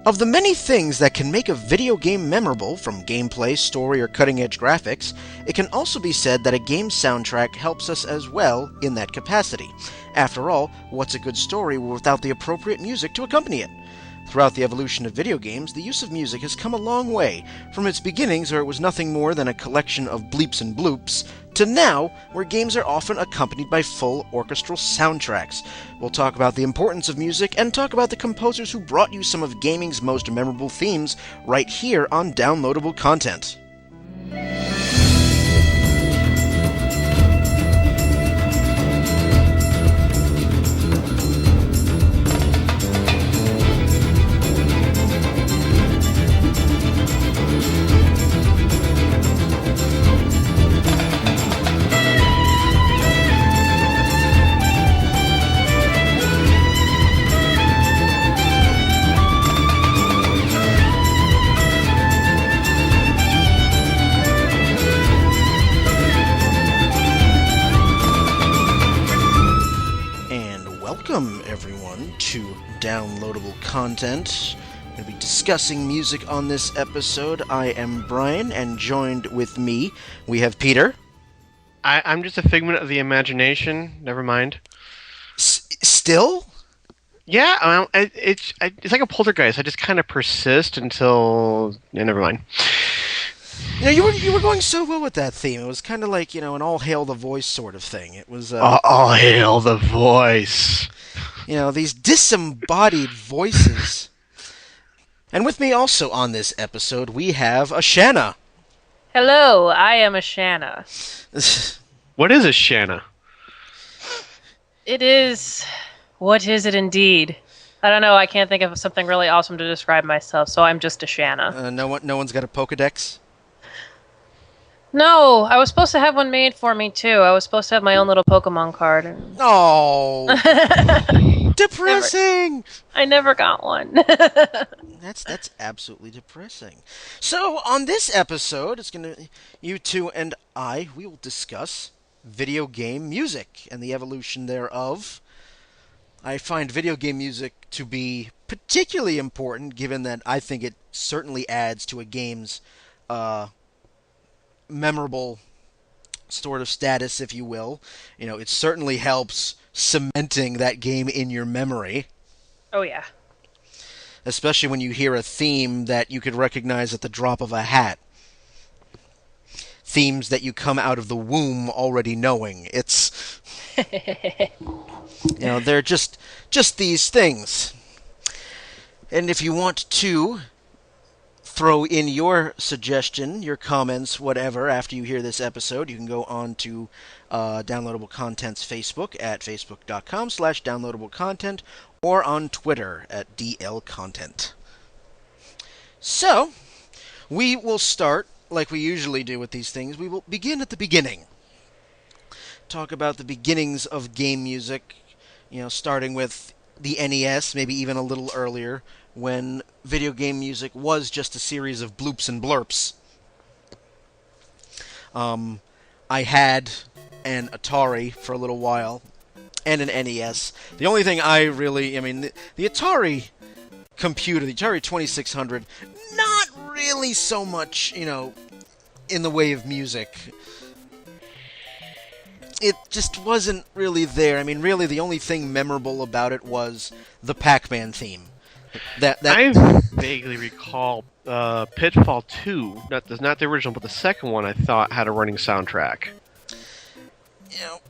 Of the many things that can make a video game memorable, from gameplay, story, or cutting-edge graphics, it can also be said that a game's soundtrack helps us as well in that capacity. After all, what's a good story without the appropriate music to accompany it? Throughout the evolution of video games, the use of music has come a long way, from its beginnings where it was nothing more than a collection of bleeps and bloops, to now, where games are often accompanied by full orchestral soundtracks. We'll talk about the importance of music, and talk about the composers who brought you some of gaming's most memorable themes right here on Downloadable Content. Welcome, everyone, to Downloadable Content. We're going to be discussing music on this episode. I am Brian, and joined with me, we have Peter. I'm just a figment of the imagination. Never mind. Still? Yeah, well, it's like a poltergeist. I just kind of persist until... Yeah, never mind. You know, you were going so well with that theme. It was kind of like, an all hail the voice sort of thing. It was... all hail the voice. These disembodied voices. And with me also on this episode, we have a Shanna. Hello, I am a Shanna. What is a Shanna? It is... What is it indeed? I don't know, I can't think of something really awesome to describe myself, so I'm just a Shanna. No one's got a Pokedex? No, I was supposed to have one made for me, too. I was supposed to have my own little Pokemon card. Oh, depressing! I never got one. That's absolutely depressing. So, on this episode, you two and we will discuss video game music and the evolution thereof. I find video game music to be particularly important, given that I think it certainly adds to a game's memorable sort of status, if you will. It certainly helps cementing that game in your memory. Oh, yeah. Especially when you hear a theme that you could recognize at the drop of a hat. Themes that you come out of the womb already knowing. It's... they're just these things. And if you want to throw in your suggestion, your comments, whatever, after you hear this episode, you can go on to Downloadable Content's Facebook at facebook.com/downloadablecontent or on Twitter at DLContent. So, we will start, like we usually do with these things, we will begin at the beginning. Talk about the beginnings of game music, starting with the NES, maybe even a little earlier, when video game music was just a series of bloops and blurps. I had an Atari for a little while, and an NES. The only thing the Atari computer, the Atari 2600, not really so much, in the way of music. It just wasn't really there. Really, the only thing memorable about it was the Pac-Man theme. I vaguely recall Pitfall 2, not the original, but the second one I thought had a running soundtrack.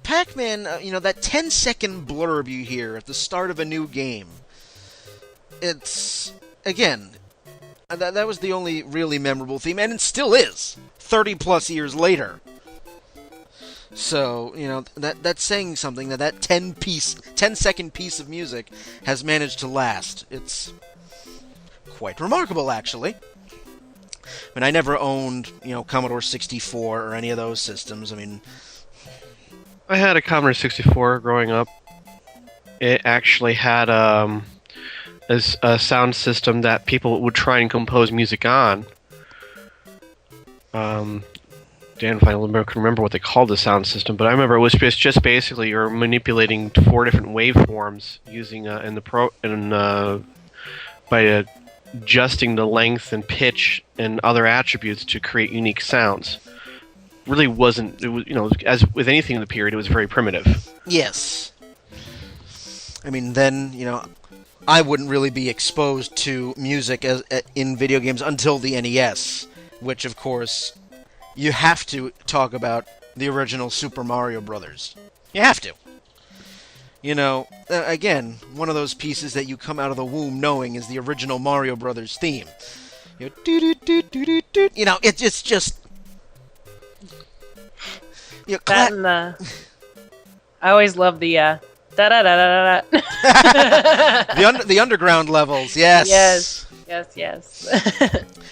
Pac-Man, that 10-second blurb you hear at the start of a new game. It's, again, that was the only really memorable theme, and it still is, 30-plus years later. So, that's saying something, that 10-second piece of music has managed to last. It's quite remarkable, actually. I never owned, Commodore 64 or any of those systems. I had a Commodore 64 growing up. It actually had a sound system that people would try and compose music on. Dan, if I can remember what they called the sound system, but I remember it was just basically you're manipulating 4 different waveforms using adjusting the length and pitch and other attributes to create unique sounds. Really wasn't, it was, as with anything in the period, it was very primitive. Yes. I mean, then, I wouldn't really be exposed to music in video games until the NES, which, of course, you have to talk about the original Super Mario Brothers. You have to. Again, one of those pieces that you come out of the womb knowing is the original Mario Brothers theme. It's just... That and I always love the da da da da da. The underground levels, yes. Yes.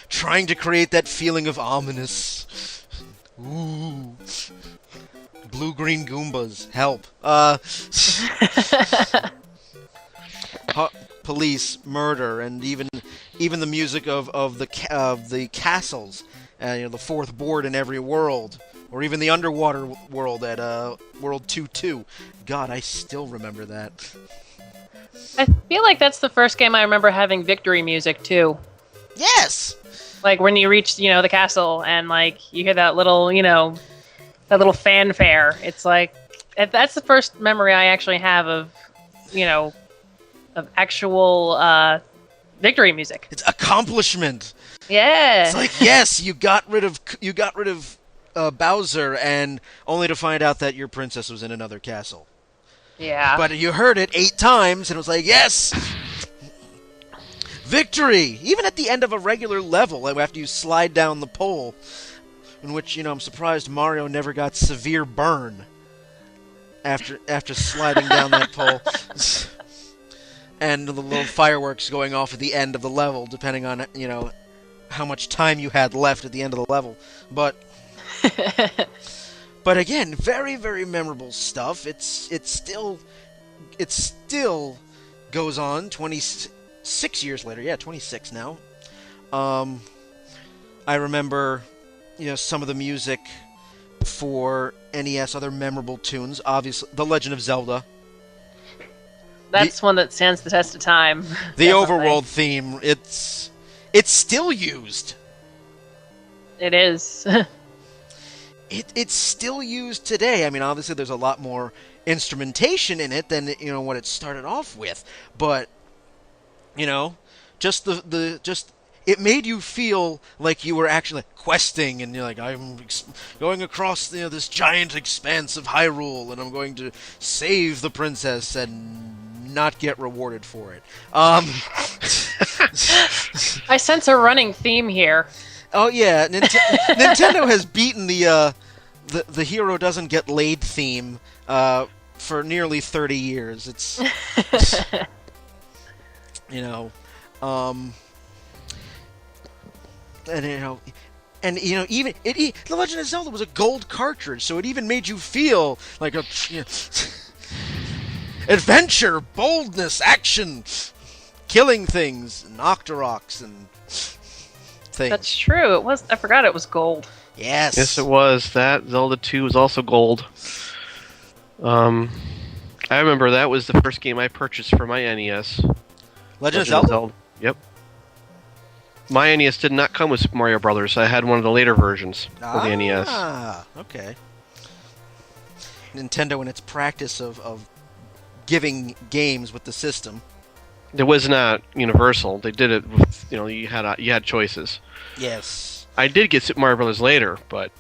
Trying to create that feeling of ominous. Ooh. Blue-green Goombas, help. Police, murder, and even the music of the castles, the fourth board in every world, or even the underwater world at World 2-2. God, I still remember that. I feel like that's the first game I remember having victory music too. Yes. Like when you reach, the castle and you hear that little, that little fanfare. It's like that's the first memory I actually have of actual victory music. It's accomplishment. Yeah. It's like, yes, you got rid of Bowser, and only to find out that your princess was in another castle. Yeah. But you heard it 8 times, and it was like, yes, victory. Even at the end of a regular level, after you slide down the pole, in which I'm surprised Mario never got severe burn after sliding down that pole. And the little fireworks going off at the end of the level, depending on, how much time you had left at the end of the level. But again, very, very memorable stuff. It still goes on 26 years later. Yeah, 26 now. I remember, some of the music for NES, other memorable tunes. Obviously, The Legend of Zelda. That's one that stands the test of time. The overworld theme, it's still used. It is. It's still used today. I mean, obviously there's a lot more instrumentation in it than what it started off with, but just it made you feel like you were actually questing, and you're like, I'm going across this giant expanse of Hyrule, and I'm going to save the princess and not get rewarded for it. I sense a running theme here. Oh yeah, Nintendo has beaten the hero doesn't get laid theme for nearly 30 years. It's and even The Legend of Zelda was a gold cartridge, so it even made you feel like a adventure, boldness, action, killing things, and Octoroks and things. That's true. It was. I forgot it was gold. Yes. Yes, it was. That Zelda 2 was also gold. I remember that was the first game I purchased for my NES. Legend of Zelda? Yep. My NES did not come with Super Mario Brothers. I had one of the later versions for the NES. Ah, okay. Nintendo in its practice of giving games with the system. It was not universal. They did it with, you had choices. Yes. I did get Super Mario Brothers later, but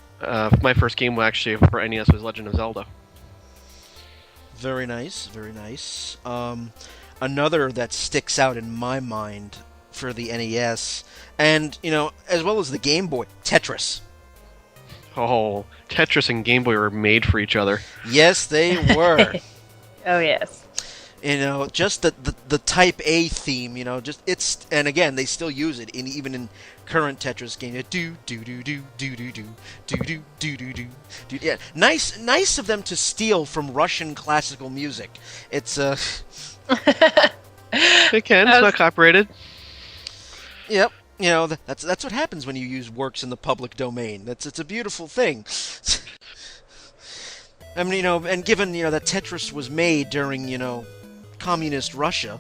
my first game actually for NES was Legend of Zelda. Very nice, very nice. Another that sticks out in my mind for the NES, and, as well as the Game Boy, Tetris. Oh, Tetris and Game Boy were made for each other. Yes, they were. Oh, yes. Just the Type A theme, and again, they still use it even in current Tetris games. Do do do do do do do do do do do. Yeah, nice of them to steal from Russian classical music. It's They can. It's not copyrighted. Yep. That's what happens when you use works in the public domain. It's a beautiful thing. I mean, and given that Tetris was made during communist Russia,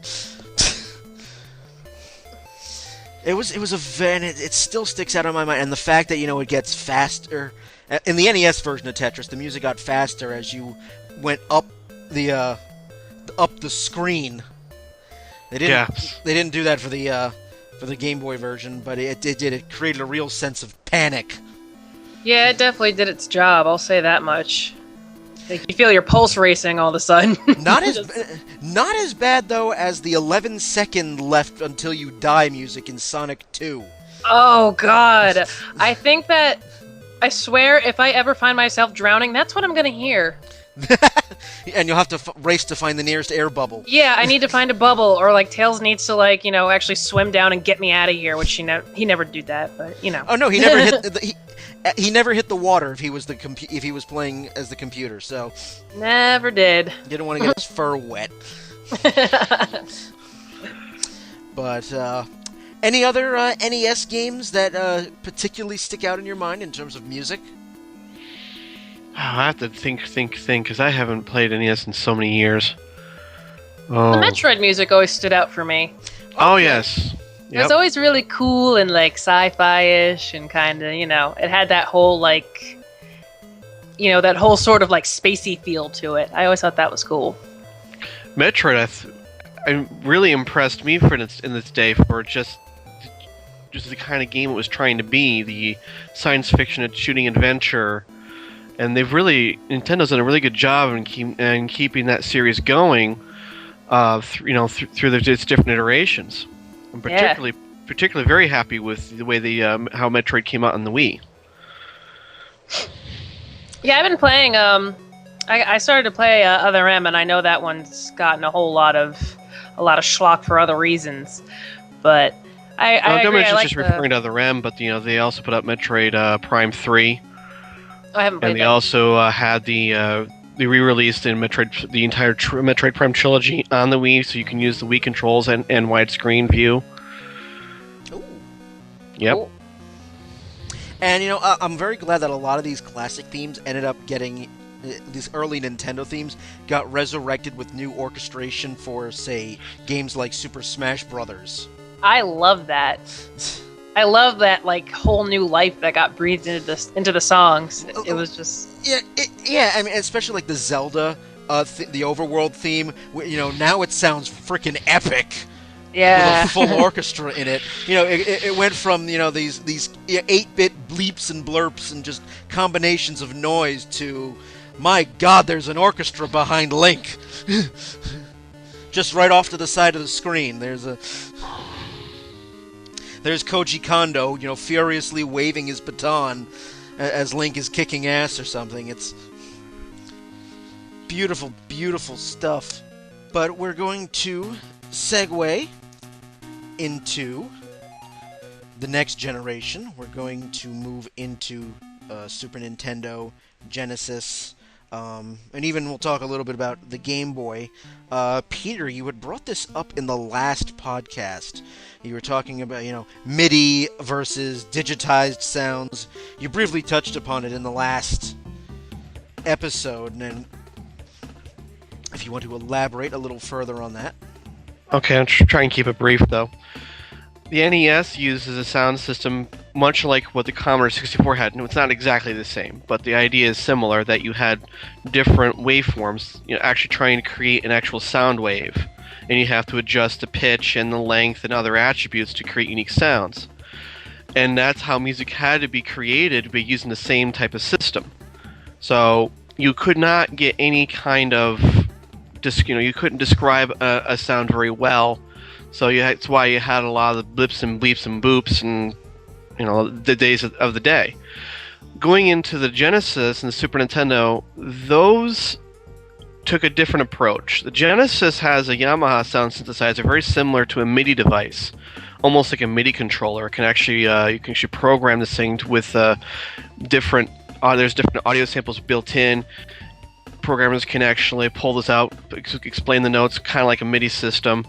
It still sticks out in my mind, and the fact that it gets faster in the NES version of Tetris, the music got faster as you went up the screen. They didn't do that for the Game Boy version, but it created a real sense of panic. Yeah, it definitely did its job. I'll say that much. Like, you feel your pulse racing all of a sudden. Not as bad though as the 11-second left until you die music in Sonic 2. Oh God, I think that I swear if I ever find myself drowning, that's what I'm gonna hear. And you'll have to race to find the nearest air bubble. Yeah, I need to find a bubble, or like Tails needs to actually swim down and get me out of here, which he never did that, but Oh no, he never hit he never hit the water if he was playing as the computer. So never did. Didn't want to get his fur wet. But any other NES games that particularly stick out in your mind in terms of music? Oh, I have to think, because I haven't played NES in so many years. The Metroid music always stood out for me. Oh, yes. It was always really cool and, like, sci-fi-ish and kind of, it had that whole, like, that whole sort of, like, spacey feel to it. I always thought that was cool. Metroid, I really impressed me in its day for just the kind of game it was trying to be, the science fiction and shooting adventure. And Nintendo's done a really good job in keeping that series going, through its different iterations. I'm particularly very happy with the way how Metroid came out on the Wii. Yeah, I've been playing. I started to play Other M, and I know that one's gotten a lot of schlock for other reasons. But I agree. I like just referring to Other M, but they also put out Metroid Prime 3. I haven't played and they also had the re-released in the entire Metroid Prime trilogy on the Wii, so you can use the Wii controls and widescreen view. Ooh. Yep. Cool. And I'm very glad that a lot of these classic themes ended up getting these early Nintendo themes got resurrected with new orchestration for, say, games like Super Smash Brothers. I love that. I love that whole new life that got breathed into the songs. It was just I mean, especially like the Zelda, the overworld theme. Now it sounds freaking epic. Yeah, with a full orchestra in it. It went from these 8-bit bleeps and blurps and just combinations of noise to, my God, there's an orchestra behind Link. Just right off to the side of the screen, There's Koji Kondo, furiously waving his baton as Link is kicking ass or something. It's beautiful, beautiful stuff. But we're going to segue into the next generation. We're going to move into Super Nintendo, Genesis, and even we'll talk a little bit about the Game Boy. Peter, you had brought this up in the last podcast. You were talking about, MIDI versus digitized sounds. You briefly touched upon it in the last episode, and if you want to elaborate a little further on that. Okay, I'll try and keep it brief, though. The NES uses a sound system much like what the Commodore 64 had. No, it's not exactly the same, but the idea is similar, that you had different waveforms, actually trying to create an actual sound wave. And you have to adjust the pitch and the length and other attributes to create unique sounds. And that's how music had to be created by using the same type of system. So you could not get any kind of, you couldn't describe a sound very well. So that's why you had a lot of the blips and bleeps and boops and the days of the day. Going into the Genesis and the Super Nintendo, those took a different approach. The Genesis has a Yamaha sound synthesizer very similar to a MIDI device, almost like a MIDI controller. It can actually you can actually program this thing with different. There's different audio samples built in. Programmers can actually pull this out, explain the notes, kind of like a MIDI system.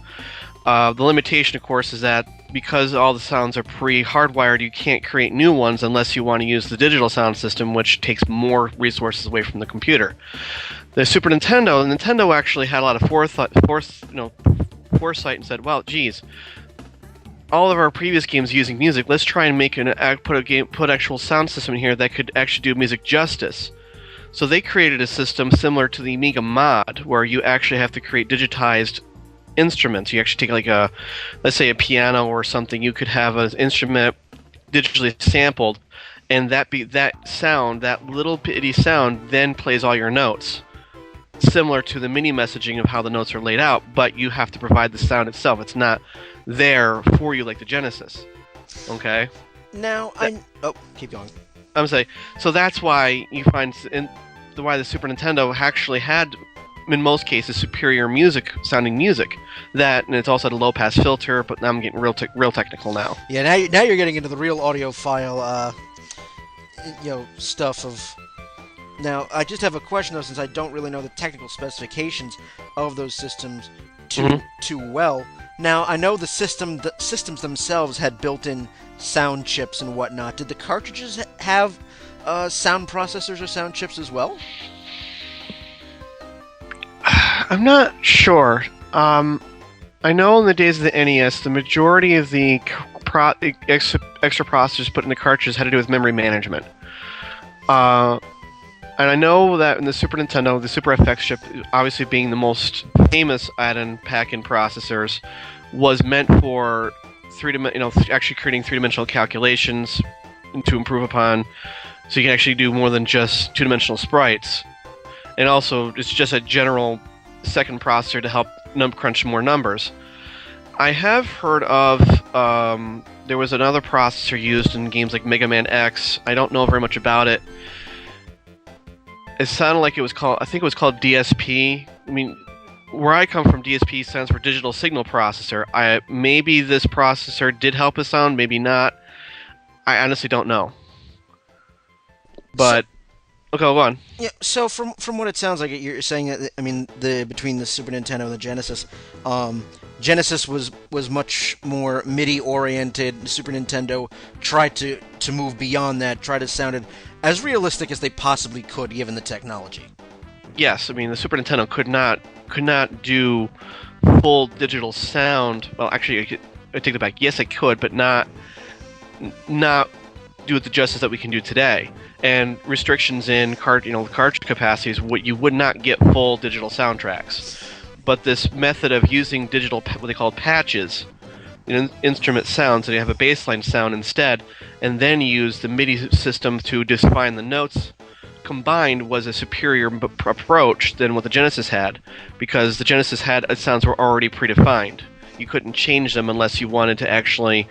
The limitation, of course, is that because all the sounds are pre-hardwired, you can't create new ones unless you want to use the digital sound system, which takes more resources away from the computer. The Nintendo actually had a lot of foresight and said, well, geez, all of our previous games using music, let's try and put actual sound system in here that could actually do music justice. So they created a system similar to the Amiga mod, where you actually have to create digitized instruments. You actually take let's say a piano or something. You could have an instrument digitally sampled, and that little bitty sound, then plays all your notes. Similar to the mini messaging of how the notes are laid out, but you have to provide the sound itself. It's not there for you like the Genesis. Okay? Now, keep going. I'm saying, so that's why you find why the Super Nintendo actually had, in most cases, superior sounding music. And it's also had a low-pass filter, but now I'm getting real technical now. Yeah, now you're getting into the real audiophile, stuff of... Now, I just have a question, though, since I don't really know the technical specifications of those systems too well. Now, I know the systems themselves had built-in sound chips and whatnot. Did the cartridges have sound processors or sound chips as well? I'm not sure. I know in the days of the NES, the majority of the extra processors put in the cartridges had to do with memory management. And I know that in the Super Nintendo, the Super FX chip, obviously being the most famous add-in pack-in processors, was meant for actually creating three-dimensional calculations to improve upon, so you can actually do more than just two-dimensional sprites. And also, it's just a general second processor to help crunch more numbers. I have heard of there was another processor used in games like Mega Man X. I don't know very much about it. It sounded like I think it was called DSP. I mean, where I come from, DSP stands for Digital Signal Processor. Maybe this processor did help us sound, maybe not. I honestly don't know. But okay, go on. Yeah. So from what it sounds like, you're saying that between the Super Nintendo and the Genesis, Genesis was much more MIDI oriented. The Super Nintendo tried to move beyond that, try to sound it as realistic as they possibly could, given the technology. Yes, I mean the Super Nintendo could not do full digital sound. Well, actually, I take that back. Yes, it could, but not do it the justice that we can do today. And restrictions in cartridge capacities, you would not get full digital soundtracks. But this method of using digital, what they call patches, instrument sounds, so you have a baseline sound instead, and then use the MIDI system to define the notes, combined was a superior approach than what the Genesis had, because the Genesis had sounds were already predefined. You couldn't change them unless you wanted to actually.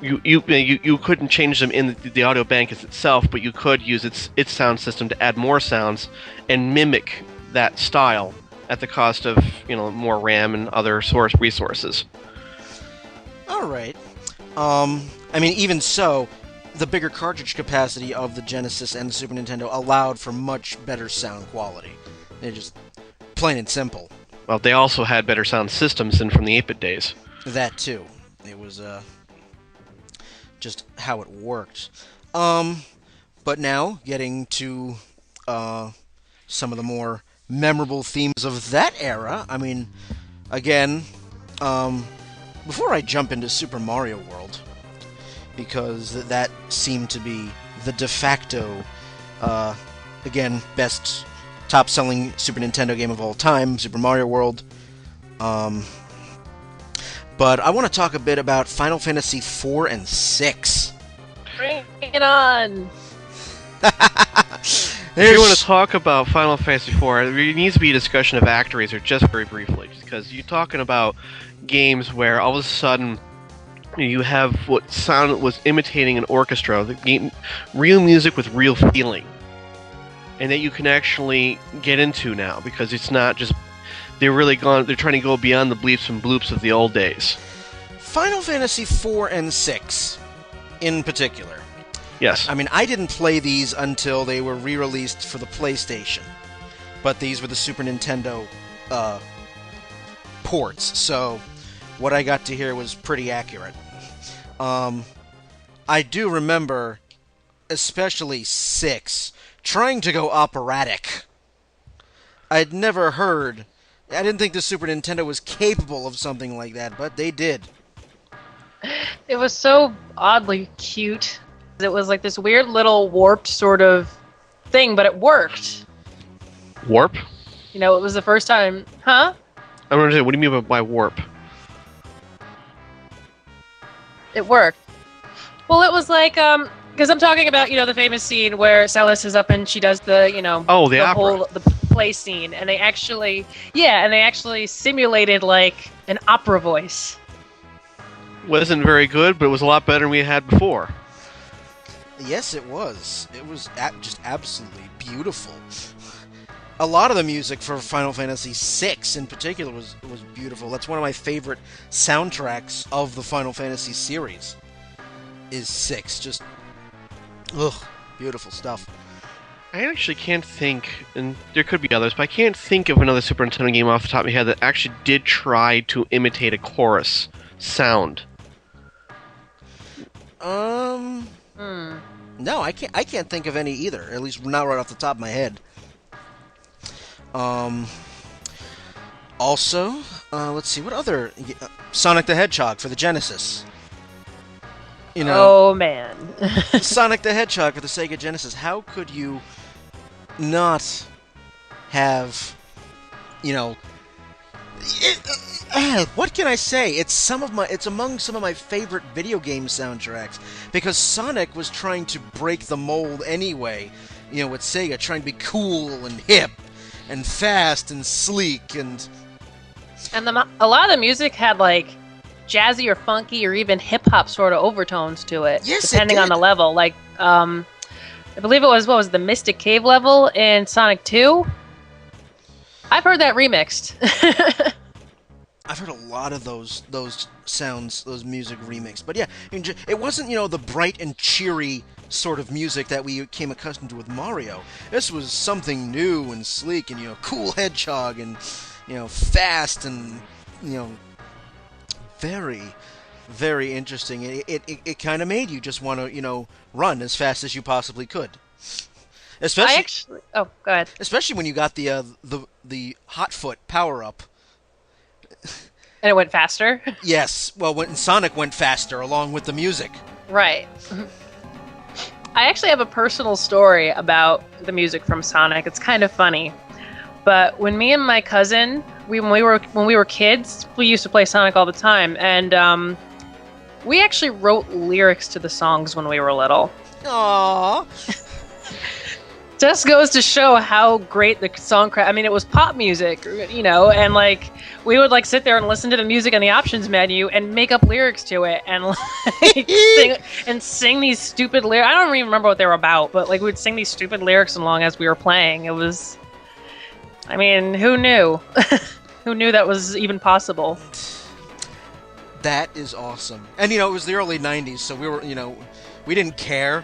You couldn't change them in the audio bank itself, but you could use its sound system to add more sounds and mimic that style at the cost of more RAM and other source resources. All right. Even so, the bigger cartridge capacity of the Genesis and the Super Nintendo allowed for much better sound quality. They're just plain and simple. Well, they also had better sound systems than from the 8-bit days. That too. It was just how it worked. But now, getting to some of the more memorable themes of that era. I mean, again, before I jump into Super Mario World, because that seemed to be the de facto, again, best top-selling Super Nintendo game of all time, Super Mario World. But I want to talk a bit about Final Fantasy 4 and 6. Bring it on! If you want to talk about Final Fantasy IV, there needs to be a discussion of ActRaiser just very briefly, because you're talking about games where all of a sudden you have what sound was imitating an orchestra, real music with real feeling, and that you can actually get into now, because it's not just they're trying to go beyond the bleeps and bloops of the old days. Final Fantasy 4 and 6 in particular. Yes. I mean, I didn't play these until they were re-released for the PlayStation, but these were the Super Nintendo ports, so what I got to hear was pretty accurate. I do remember, especially 6, trying to go operatic. I'd never heard I didn't think the Super Nintendo was capable of something like that, but they did. It was so oddly cute. It was like this weird little warped sort of thing, but it worked. Warp? You know, it was the first time. Huh? I don't understand. What do you mean by warp? It worked. Well, it was like, because I'm talking about, the famous scene where Celis is up and she does the, the opera. the play scene, and they actually simulated like an opera voice. Wasn't very good, but it was a lot better than we had before. Yes, it was. It was just absolutely beautiful. A lot of the music for Final Fantasy VI in particular was beautiful. That's one of my favorite soundtracks of the Final Fantasy series. Is 6. Just, beautiful stuff. I actually can't think, and there could be others, but I can't think of another Super Nintendo game off the top of my head that actually did try to imitate a chorus sound. No, I can't think of any either. At least not right off the top of my head. Also, let's see, what other... Sonic the Hedgehog for the Genesis. Oh, man. Sonic the Hedgehog for the Sega Genesis. How could you not have, what can I say? It's among some of my favorite video game soundtracks, because Sonic was trying to break the mold anyway, with Sega, trying to be cool and hip and fast and sleek and a lot of the music had like jazzy or funky or even hip hop sort of overtones to it. Yes, depending it did. on the level. Like, I believe it was the Mystic Cave level in Sonic 2. I've heard that remixed. I've heard a lot of those sounds, those music remixed. But yeah, it wasn't, the bright and cheery sort of music that we came accustomed to with Mario. This was something new and sleek and, cool hedgehog and, fast and, very, very interesting. It kind of made you just want to, run as fast as you possibly could. Especially, go ahead. Especially when you got the Hotfoot power-up. And it went faster? Yes. Well, when Sonic went faster along with the music. Right. I actually have a personal story about the music from Sonic. It's kind of funny. But when me and my cousin, when we were kids, we used to play Sonic all the time, and we actually wrote lyrics to the songs when we were little. Aww. Just goes to show how great the songcraft. I mean, it was pop music, and like we would like sit there and listen to the music in the options menu and make up lyrics to it and like sing these stupid lyrics. I don't even remember what they were about, but like we would sing these stupid lyrics along as we were playing. It was, I mean, who knew? Who knew that was even possible? That is awesome. And it was the early 90s, so we were, we didn't care.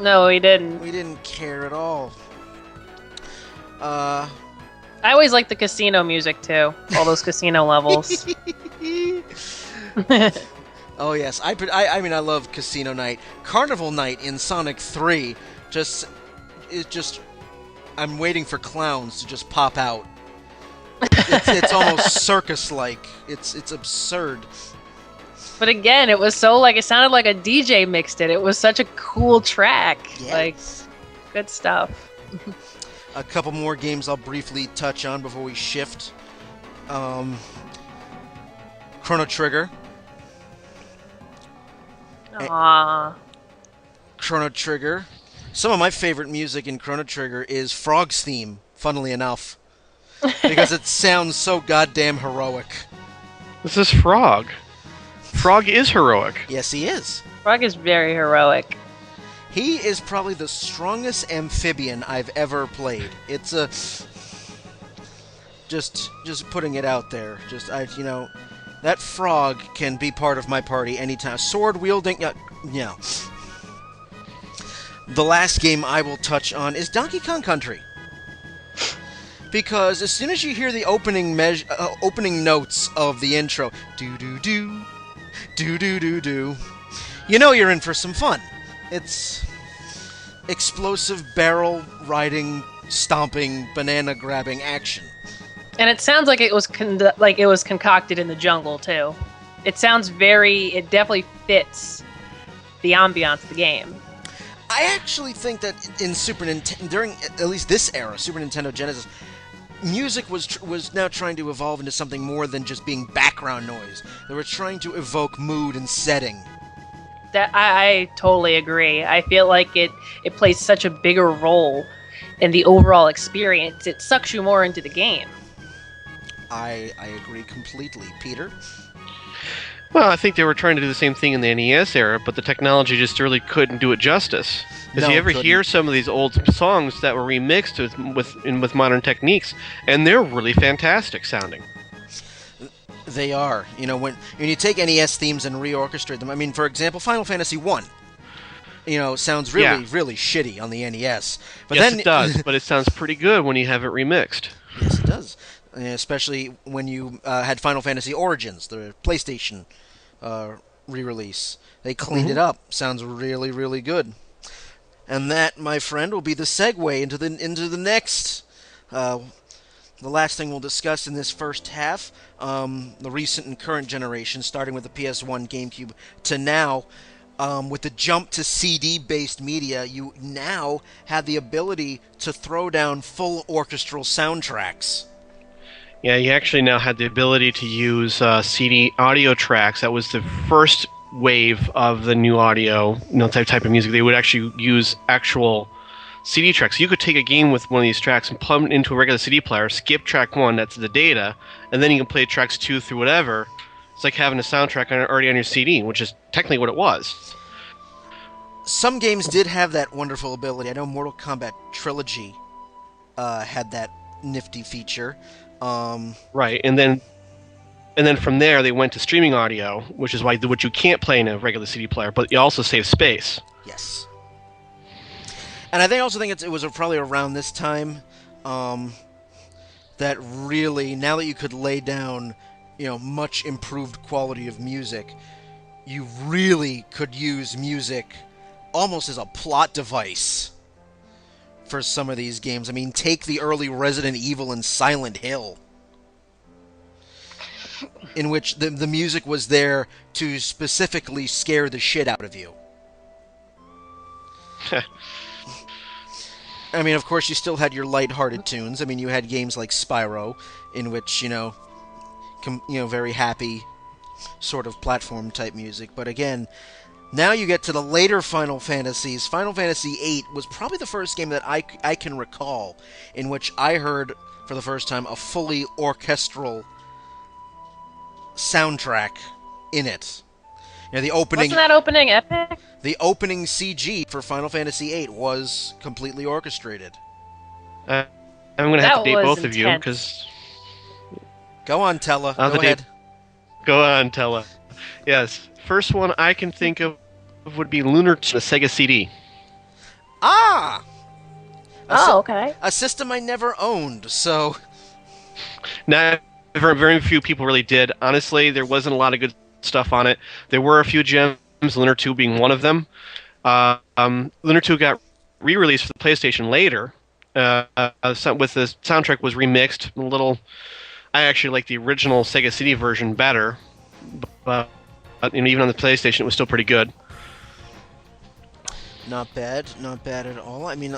No, we didn't. We didn't care at all. I always liked the casino music too. All those casino levels. Oh yes, I mean I love Casino Night. Carnival Night in Sonic 3 I'm waiting for clowns to just pop out. It's almost circus-like. It's absurd. But again, it was so it sounded like a DJ mixed it. It was such a cool track. Yes. Like, good stuff. A couple more games I'll briefly touch on before we shift. Chrono Trigger. Aww. Chrono Trigger. Some of my favorite music in Chrono Trigger is Frog's theme, funnily enough. Because it sounds so goddamn heroic. This is Frog. Frog is heroic. Yes, he is. Frog is very heroic. He is probably the strongest amphibian I've ever played. It's a... Just putting it out there. That frog can be part of my party anytime. Sword wielding... Yeah. The last game I will touch on is Donkey Kong Country. Because as soon as you hear the opening notes of the intro, do-do-do, do-do-do-do, you're in for some fun. It's explosive barrel riding, stomping, banana grabbing action. And it sounds like it was concocted in the jungle too. It definitely fits the ambiance of the game. I actually think that in Super Nintendo, during at least this era, Super Nintendo Genesis, music was now trying to evolve into something more than just being background noise. They were trying to evoke mood and setting. That I totally agree. I feel like it plays such a bigger role in the overall experience. It sucks you more into the game. I agree completely. Peter? Well, I think they were trying to do the same thing in the NES era, but the technology just really couldn't do it justice. Because you ever hear some of these old songs that were remixed with modern techniques, and they're really fantastic sounding. They are. You know, when you take NES themes and reorchestrate them, I mean, for example, Final Fantasy 1, sounds really shitty on the NES. But yes, then it does, but it sounds pretty good when you have it remixed. Yes, it does. Especially when you had Final Fantasy Origins, the PlayStation re-release. They cleaned it up. Sounds really, really good. And that, my friend, will be the segue into the next, the last thing we'll discuss in this first half, the recent and current generation, starting with the PS1, GameCube, to now. With the jump to CD-based media, you now have the ability to throw down full orchestral soundtracks. Yeah, you actually now had the ability to use CD audio tracks. That was the first wave of the new audio, type of music. They would actually use actual CD tracks. You could take a game with one of these tracks and plug it into a regular CD player, skip track 1, that's the data, and then you can play tracks 2 through whatever. It's like having a soundtrack already on your CD, which is technically what it was. Some games did have that wonderful ability. I know Mortal Kombat Trilogy had that nifty feature. Right, and then from there they went to streaming audio, which is what you can't play in a regular CD player, but you also save space. Yes. And I also think it was probably around this time that really, now that you could lay down, much improved quality of music, you really could use music almost as a plot device for some of these games. I mean, take the early Resident Evil and Silent Hill, in which the music was there to specifically scare the shit out of you. I mean, of course, you still had your lighthearted tunes. I mean, you had games like Spyro, in which, very happy sort of platform-type music. But again, now you get to the later Final Fantasies. Final Fantasy VIII was probably the first game that I can recall in which I heard, for the first time, a fully orchestral soundtrack in it. The opening... Wasn't that opening epic? The opening CG for Final Fantasy VIII was completely orchestrated. I'm going to have to date both of you, because... Go on, Tella. Go ahead. Go on, Tella. Yes. First one I can think of would be Lunar 2, the Sega CD. Ah! Okay. A system I never owned, so... Not very few people really did. Honestly, there wasn't a lot of good stuff on it. There were a few gems, Lunar 2 being one of them. Lunar 2 got re-released for the PlayStation later. With the soundtrack was remixed a little. I actually like the original Sega CD version better, but even on the PlayStation, it was still pretty good. Not bad at all. I mean,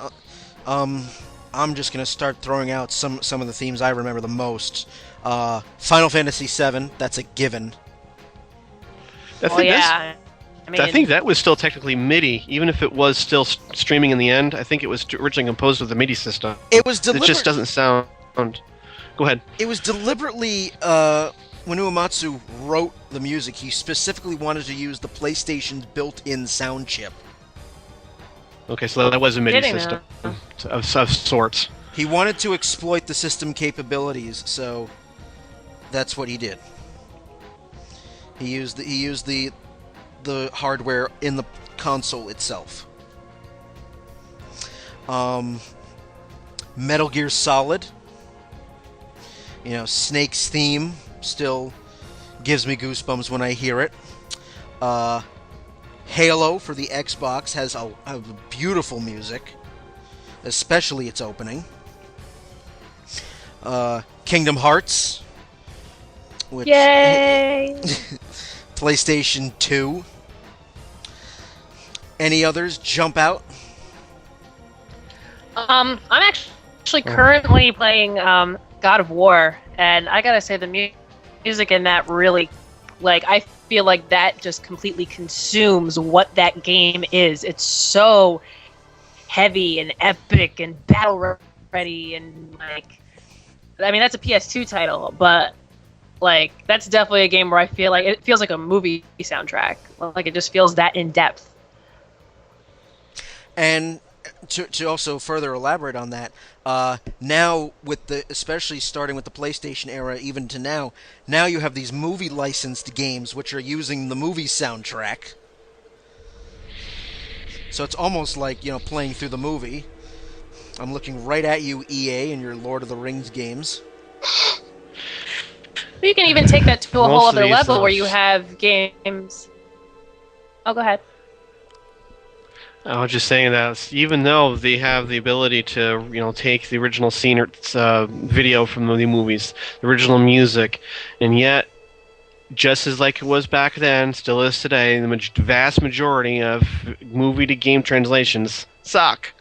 I'm just gonna start throwing out some of the themes I remember the most. Final Fantasy VII, that's a given. I think that was still technically MIDI, even if it was still streaming in the end. I think it was originally composed with a MIDI system. It was It just doesn't sound... Go ahead. It was deliberately... when Uematsu wrote the music, he specifically wanted to use the PlayStation's built-in sound chip. Okay, so that was a MIDI system of sorts. He wanted to exploit the system capabilities, so that's what he did. He used the hardware in the console itself. Metal Gear Solid. Snake's theme still gives me goosebumps when I hear it. Halo for the Xbox has a beautiful music, especially its opening. Kingdom Hearts, which Yay! PlayStation 2. Any others jump out? I'm actually currently playing God of War, and I gotta say the music in that really, like, I feel like that just completely consumes what that game is. It's so heavy and epic and battle ready, and like, I mean, that's a PS2 title, but like, that's definitely a game where I feel like it feels like a movie soundtrack. Like, it just feels that in depth. And to also further elaborate on that, now with especially starting with the PlayStation era, even to now you have these movie licensed games which are using the movie soundtrack. So it's almost like, playing through the movie. I'm looking right at you, EA, and your Lord of the Rings games. You can even take that to a whole other level stuff. where you have games. Oh, go ahead. I was just saying that even though they have the ability to, take the original scene or video from the movies, the original music, and yet, just as like it was back then, still is today, the vast majority of movie to game translations suck.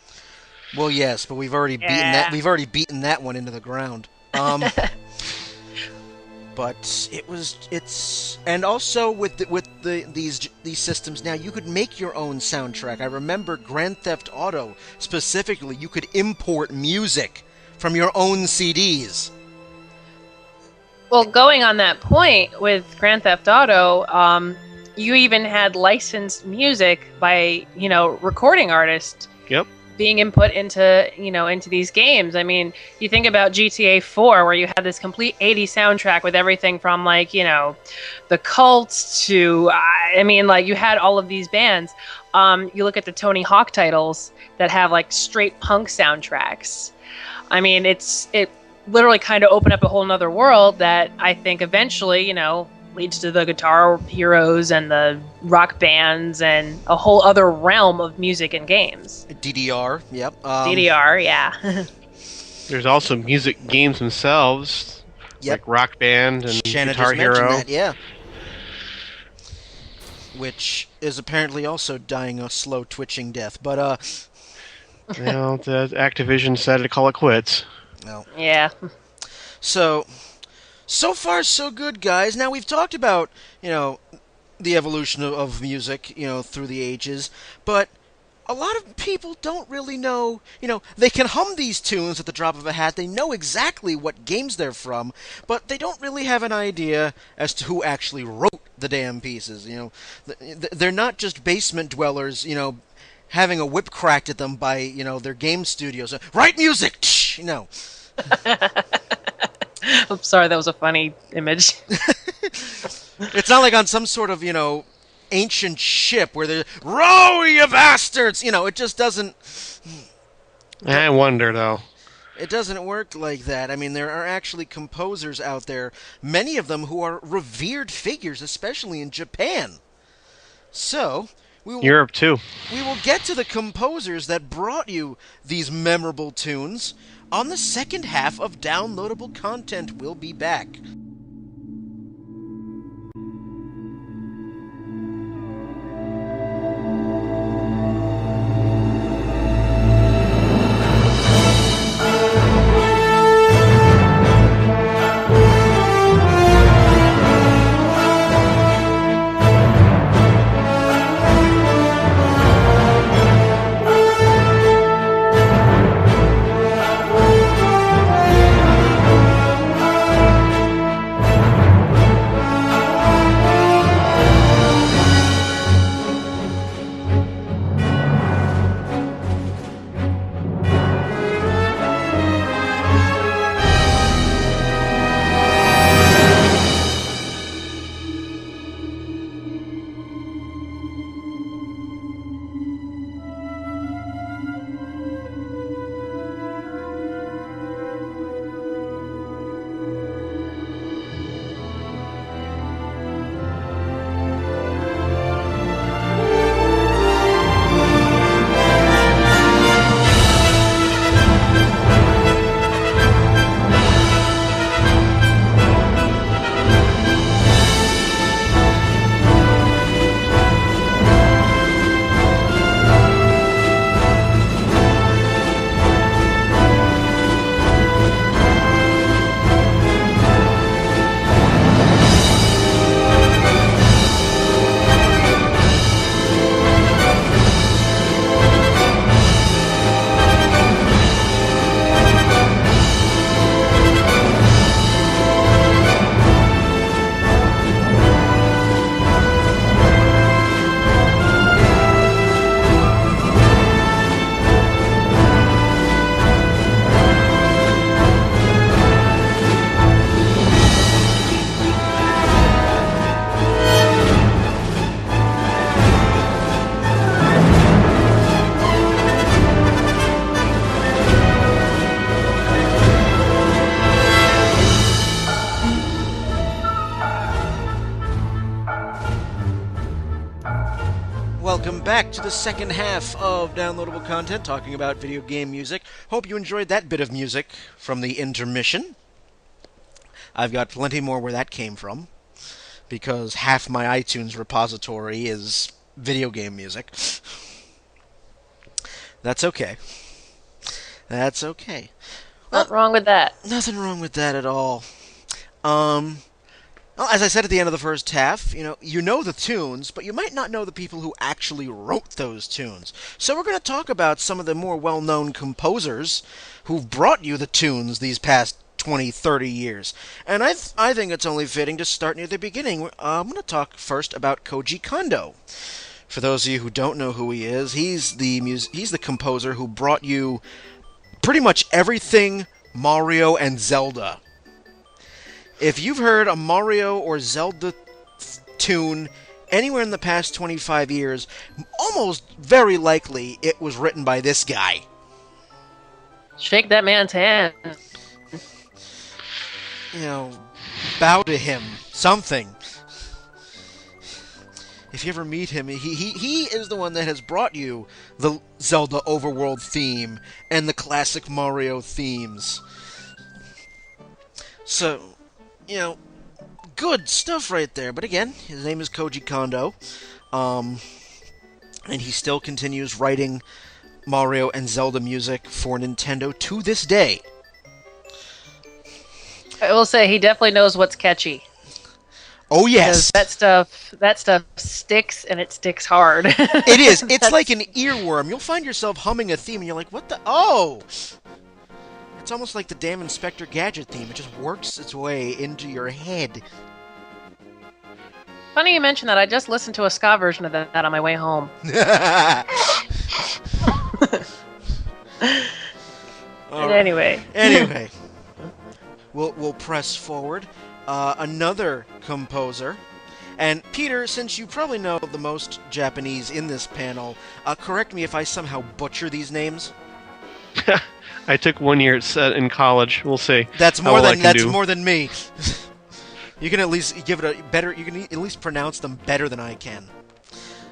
Well, yes, but we've already beaten that. We've already beaten that one into the ground. But and also with these systems now, you could make your own soundtrack. I remember Grand Theft Auto specifically. You could import music from your own CDs. Well, going on that point with Grand Theft Auto, you even had licensed music by recording artists. Yep. Being input into these games. I mean, you think about GTA 4, where you had this complete 80s soundtrack with everything from the Cults to you had all of these bands. You look at the Tony Hawk titles that have straight punk soundtracks. I mean, it literally kind of opened up a whole nother world that I think eventually leads to the Guitar Heroes and the rock bands and a whole other realm of music and games. DDR, yep. DDR, yeah. There's also music games themselves, like Rock Band and Shanna Guitar just Hero. That, yeah. Which is apparently also dying a slow twitching death, but the Activision decided to call it quits. No. Yeah. So far, so good, guys. Now, we've talked about, the evolution of music, through the ages, but a lot of people don't really know, they can hum these tunes at the drop of a hat, they know exactly what games they're from, but they don't really have an idea as to who actually wrote the damn pieces, They're not just basement dwellers, having a whip cracked at them by, their game studios. Write music! No. I'm sorry, that was a funny image. It's not like on some sort of, ancient ship where they're, row, you bastards! It just doesn't... I wonder, though. It doesn't work like that. I mean, there are actually composers out there, many of them who are revered figures, especially in Japan. So... Europe, too. We will get to the composers that brought you these memorable tunes on the second half of Downloadable Content. We'll be back. back to the second half of Downloadable Content, talking about video game music. Hope you enjoyed that bit of music from the intermission. I've got plenty more where that came from, because half my iTunes repository is video game music. That's okay. That's okay. Nothing wrong with that. Nothing wrong with that at all. Well, as I said at the end of the first half, you know the tunes, but you might not know the people who actually wrote those tunes. So we're going to talk about some of the more well-known composers who've brought you the tunes these past 20, 30 years. And I think it's only fitting to start near the beginning. I'm going to talk first about Koji Kondo. For those of you who don't know who he is, he's the composer who brought you pretty much everything Mario and Zelda. If you've heard a Mario or Zelda tune anywhere in the past 25 years, almost very likely it was written by this guy. Shake that man's hand. Bow to him. Something. If you ever meet him, he is the one that has brought you the Zelda Overworld theme and the classic Mario themes. So, good stuff right there. But again, his name is Koji Kondo, and he still continues writing Mario and Zelda music for Nintendo to this day. I will say he definitely knows what's catchy. Oh yes, that stuff sticks, and it sticks hard. It is. It's like an earworm. You'll find yourself humming a theme, and you're like, "What the? Oh!" It's almost like the damn Inspector Gadget theme. It just works its way into your head. Funny you mention that. I just listened to a ska version of that on my way home. Anyway, we'll press forward. Another composer. And Peter, since you probably know the most Japanese in this panel, correct me if I somehow butcher these names. I took 1 year in college. We'll see. That's more than me. You can at least give it a better. You can at least pronounce them better than I can.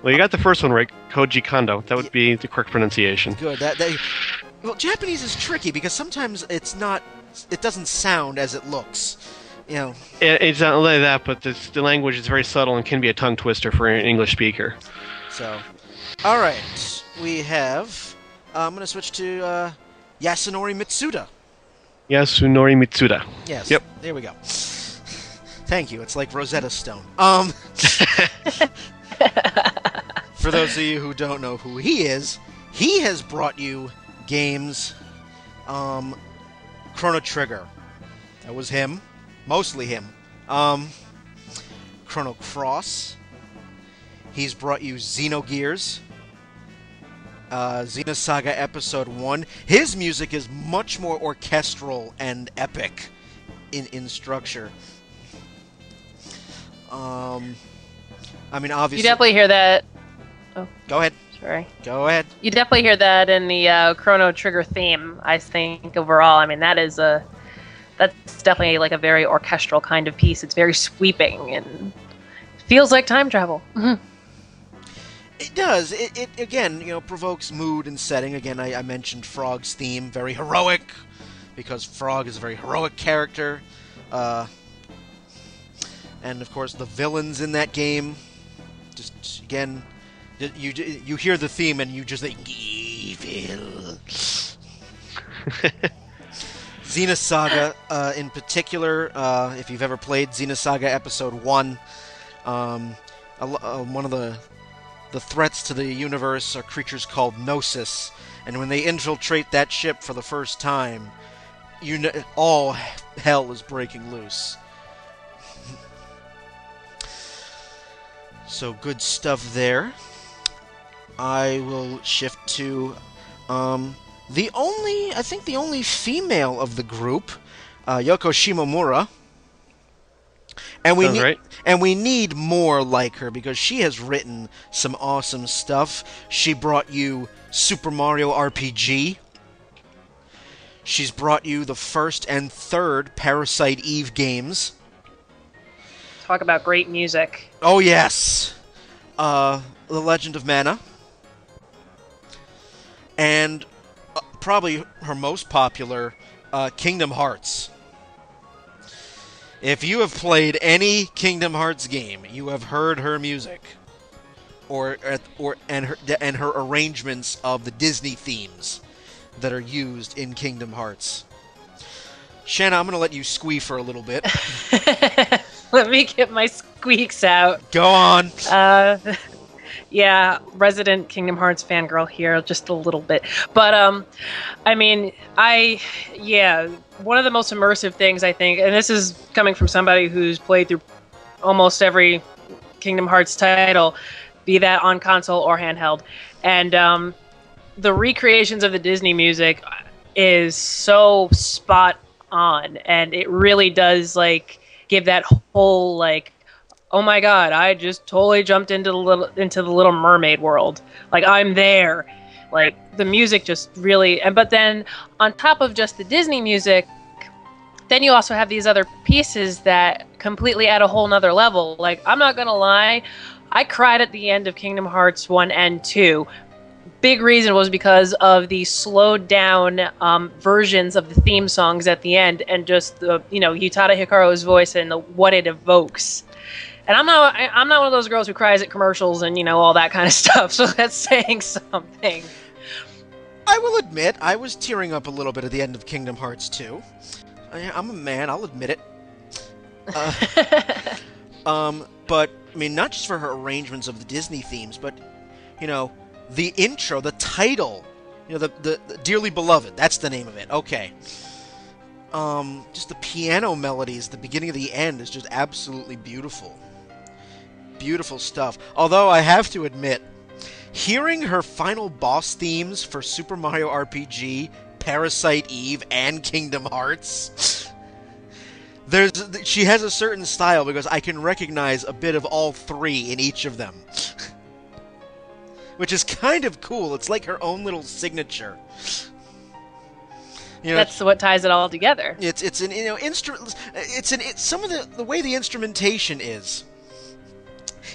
Well, you got the first one right, Koji Kondo. That would be the correct pronunciation. Good. Well, Japanese is tricky because sometimes it's not. It doesn't sound as it looks. It's not only that, but the language is very subtle and can be a tongue twister for an English speaker. So, all right, we have. I'm going to switch to Yasunori Mitsuda. Yasunori Mitsuda. Yes. Yep. There we go. Thank you. It's like Rosetta Stone. For those of you who don't know who he is, he has brought you games. Chrono Trigger. That was him. Mostly him. Chrono Cross. He's brought you Xenogears. Xenosaga Episode 1. His music is much more orchestral and epic in structure. Obviously... You definitely hear that... Oh. Go ahead. Sorry. Go ahead. You definitely hear that in the Chrono Trigger theme, I think, overall. That's definitely like a very orchestral kind of piece. It's very sweeping and feels like time travel. Mm-hmm. It does. It again, provokes mood and setting. Again, I mentioned Frog's theme, very heroic, because Frog is a very heroic character. And of course, the villains in that game. Just again, you hear the theme and you just think evil. Xenosaga, in particular, if you've ever played Xenosaga Episode 1, one of the threats to the universe are creatures called Gnosis, and when they infiltrate that ship for the first time, all hell is breaking loose. So good stuff there. I will shift to the only female of the group, Yoko Shimomura. And we need more like her because she has written some awesome stuff. She brought you Super Mario RPG. She's brought you the first and third Parasite Eve games. Talk about great music. Oh yes. The Legend of Mana. and probably her most popular, Kingdom Hearts. If you have played any Kingdom Hearts game, you have heard her music, and her arrangements of the Disney themes that are used in Kingdom Hearts. Shanna, I'm going to let you squeak for a little bit. Let me get my squeaks out. Go on. Yeah, resident Kingdom Hearts fangirl here, just a little bit. But, I mean, one of the most immersive things, I think, and this is coming from somebody who's played through almost every Kingdom Hearts title, be that on console or handheld, and the recreations of the Disney music is so spot on, and it really does, like, give that whole, like, oh my god, I just totally jumped into the Little Mermaid world. Like, I'm there. Like, the music just really... But then, on top of just the Disney music, then you also have these other pieces that completely add a whole nother level. Like, I'm not gonna lie, I cried at the end of Kingdom Hearts 1 and 2. Big reason was because of the slowed down versions of the theme songs at the end, and just the, Utada Hikaru's voice and what it evokes. And I'm not one of those girls who cries at commercials and, all that kind of stuff, so that's saying something. I will admit, I was tearing up a little bit at the end of Kingdom Hearts 2. I'm a man, I'll admit it. But, I mean, not just for her arrangements of the Disney themes, but, the intro, the title, the Dearly Beloved, that's the name of it, okay. Just the piano melodies, the beginning of the end is just absolutely beautiful. Beautiful stuff. Although I have to admit, hearing her final boss themes for Super Mario RPG, Parasite Eve, and Kingdom Hearts, she has a certain style because I can recognize a bit of all three in each of them. Which is kind of cool. It's like her own little signature. That's what ties it all together. It's an instrument. It's some of the way the instrumentation is.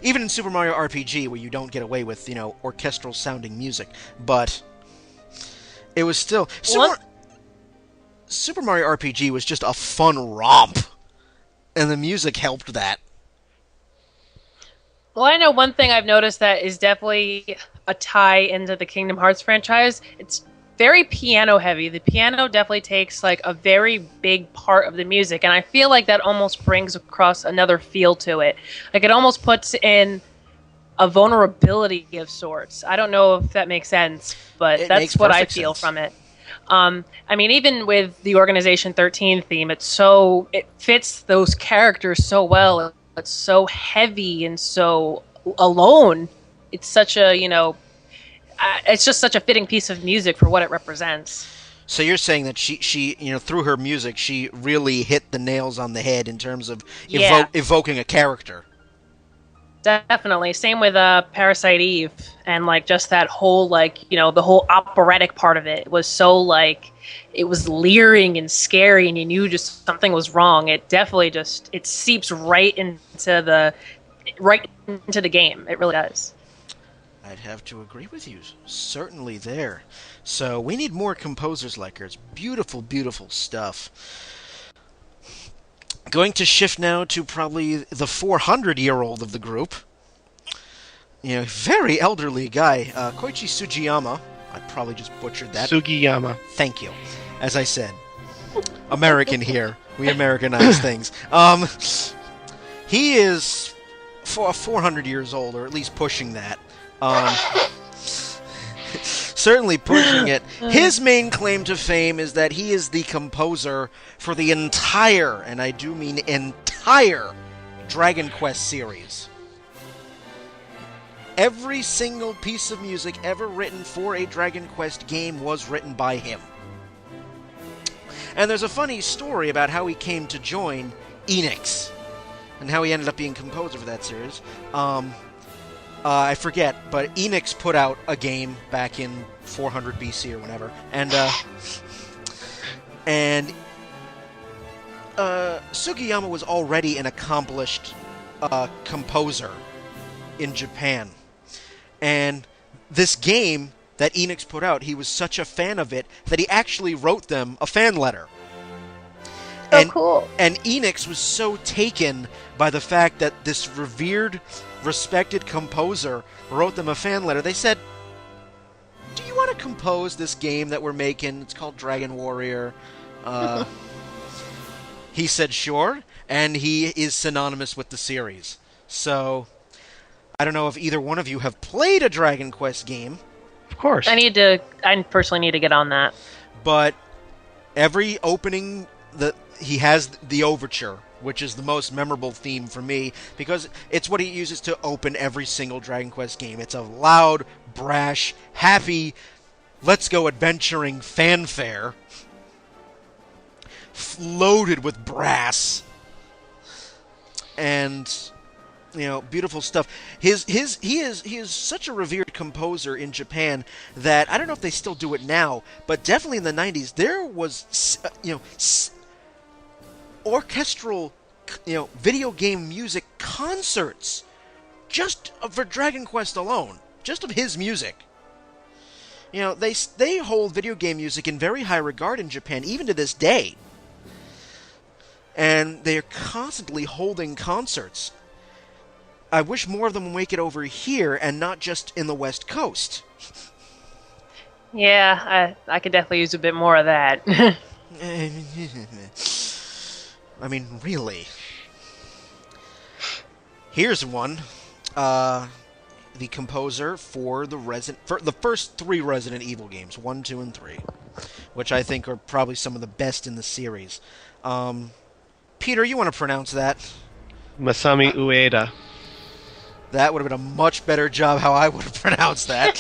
Even in Super Mario RPG, where you don't get away with orchestral sounding music, but it was still Super Mario RPG was just a fun romp, and the music helped that. Well, I know one thing I've noticed that is definitely a tie into the Kingdom Hearts franchise. It's very piano heavy. The piano definitely takes like a very big part of the music, and I feel like that almost brings across another feel to it. Like, it almost puts in a vulnerability of sorts. I don't know if that makes sense, but that's what I feel from it. I mean, even with the Organization 13 theme, it fits those characters so well. It's so heavy and so alone. It's such a, it's just such a fitting piece of music for what it represents. So you're saying that she through her music, she really hit the nails on the head in terms of evoking a character. Definitely. Same with Parasite Eve, and like just that whole the whole operatic part of it was so it was leering and scary, and you knew just something was wrong. It definitely it seeps right into the game. It really does. I'd have to agree with you. Certainly there. So we need more composers like her. It's beautiful, beautiful stuff. Going to shift now to probably the 400-year-old of the group. Very elderly guy. Koichi Sugiyama. I probably just butchered that. Sugiyama. Thank you. As I said, American here. We Americanize things. He is 400 years old, or at least pushing that. Certainly pushing it. His main claim to fame is that he is the composer for the entire, and I do mean entire, Dragon Quest series. Every single piece of music ever written for a Dragon Quest game was written by him. And there's a funny story about how he came to join Enix, and how he ended up being composer for that series. I forget, but Enix put out a game back in 400 BC or whenever, and Sugiyama was already an accomplished composer in Japan, and this game that Enix put out. He was such a fan of it that he actually wrote them a fan letter. Oh, cool. And Enix was so taken by the fact that this revered, respected composer wrote them a fan letter. They said, do you want to compose this game that we're making? It's called Dragon Warrior. He said, sure. And he is synonymous with the series. So, I don't know if either one of you have played a Dragon Quest game. Of course. I personally need to get on that. But every opening, he has the overture, which is the most memorable theme for me, because it's what he uses to open every single Dragon Quest game. It's a loud, brash, happy, let's go adventuring fanfare, loaded with brass, and beautiful stuff. He is such a revered composer in Japan that I don't know if they still do it now, but definitely in the 90s there was orchestral video game music concerts just for Dragon Quest alone, just of his music. They hold video game music in very high regard in Japan even to this day. And they are constantly holding concerts. I wish more of them would make it over here and not just in the West Coast. Yeah, I could definitely use a bit more of that. I mean, really. Here's one. The composer for the first 3 Resident Evil games, 1, 2, and 3, which I think are probably some of the best in the series. Peter, you want to pronounce that? Masami Ueda. That would have been a much better job how I would have pronounced that.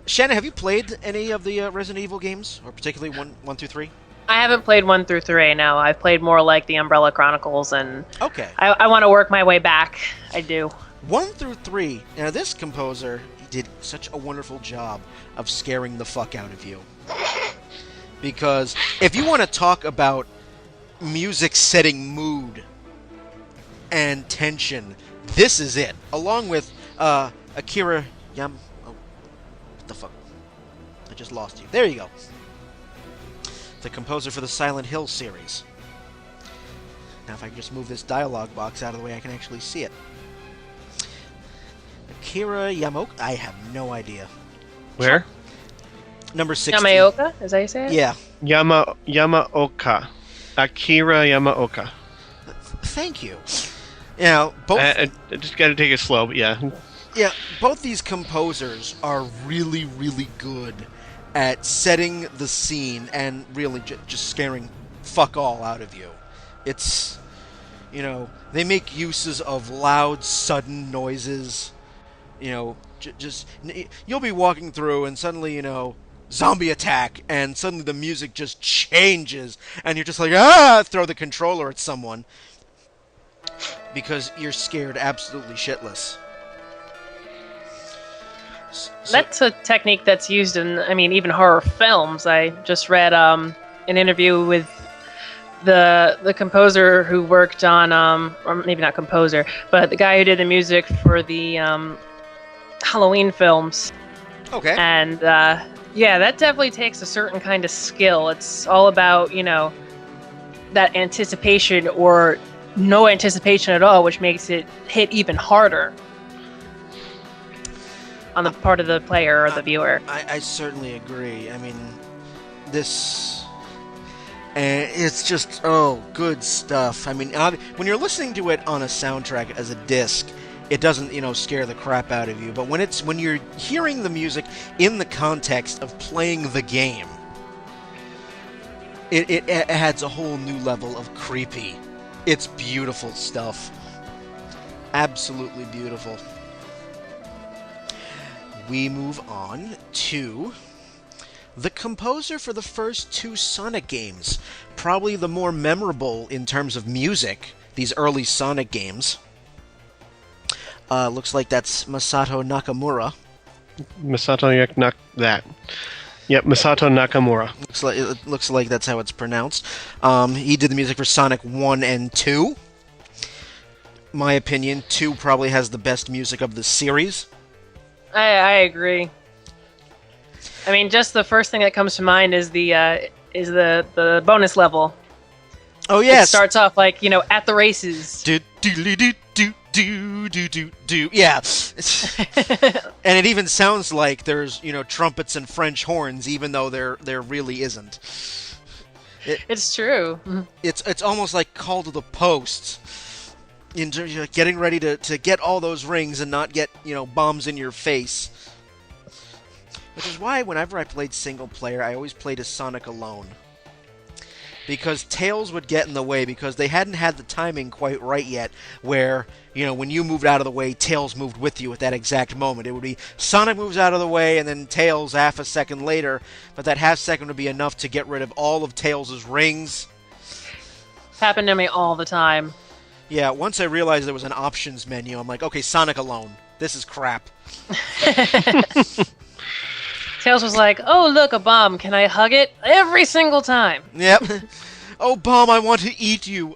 Shanna, have you played any of the Resident Evil games, or particularly 1 through 3? I haven't played 1 through 3, no. I've played more like the Umbrella Chronicles, and okay. I want to work my way back. I do. 1 through 3. Now, this composer did such a wonderful job of scaring the fuck out of you. Because if you want to talk about music setting mood and tension, this is it. Along with Akira Yam... Oh, what the fuck? I just lost you. There you go. The composer for the Silent Hill series. Now if I can just move this dialogue box out of the way, I can actually see it. Akira Yamaoka? I have no idea. Where? Number 16. Yamaoka? Is that how you say it? Yeah. Yamaoka. Akira Yamaoka. Thank you. Both... I just gotta take it slow, but yeah. Yeah, both these composers are really, really good at setting the scene and really just scaring fuck all out of you. It's, they make uses of loud, sudden noises. Just you'll be walking through and suddenly, zombie attack, and suddenly the music just changes, and you're just like, throw the controller at someone because you're scared absolutely shitless. That's a technique that's used in, even horror films. I just read an interview with the composer who worked on, or maybe not composer, but the guy who did the music for the Halloween films. Okay. And, that definitely takes a certain kind of skill. It's all about, that anticipation or no anticipation at all, which makes it hit even harder on the part of the player or the viewer. I certainly agree. It's just, good stuff. When you're listening to it on a soundtrack as a disc, it doesn't, scare the crap out of you. But when you're hearing the music in the context of playing the game, it adds a whole new level of creepy. It's beautiful stuff. Absolutely beautiful. We move on to the composer for the first 2 Sonic games. Probably the more memorable in terms of music, these early Sonic games. Looks like that's Masato Nakamura. Masato Nakamura. Looks like that's how it's pronounced. He did the music for Sonic 1 and 2. My opinion, 2 probably has the best music of the series. I agree. I mean, just the first thing that comes to mind is the bonus level. Oh yes. It starts off like, at the races. Do do do do do do do do do. Yeah. And it even sounds like there's, trumpets and French horns, even though there really isn't. It's true. It's almost like Call to the Post. In terms of getting ready to get all those rings and not get, bombs in your face. Which is why whenever I played single player, I always played as Sonic alone. Because Tails would get in the way, because they hadn't had the timing quite right yet, where, when you moved out of the way, Tails moved with you at that exact moment. It would be Sonic moves out of the way, and then Tails half a second later, but that half second would be enough to get rid of all of Tails' rings. Happened to me all the time. Yeah, once I realized there was an options menu, I'm like, okay, Sonic alone. This is crap. Tails was like, "Oh, look, a bomb. Can I hug it?" Every single time. Yep. Oh, bomb, I want to eat you.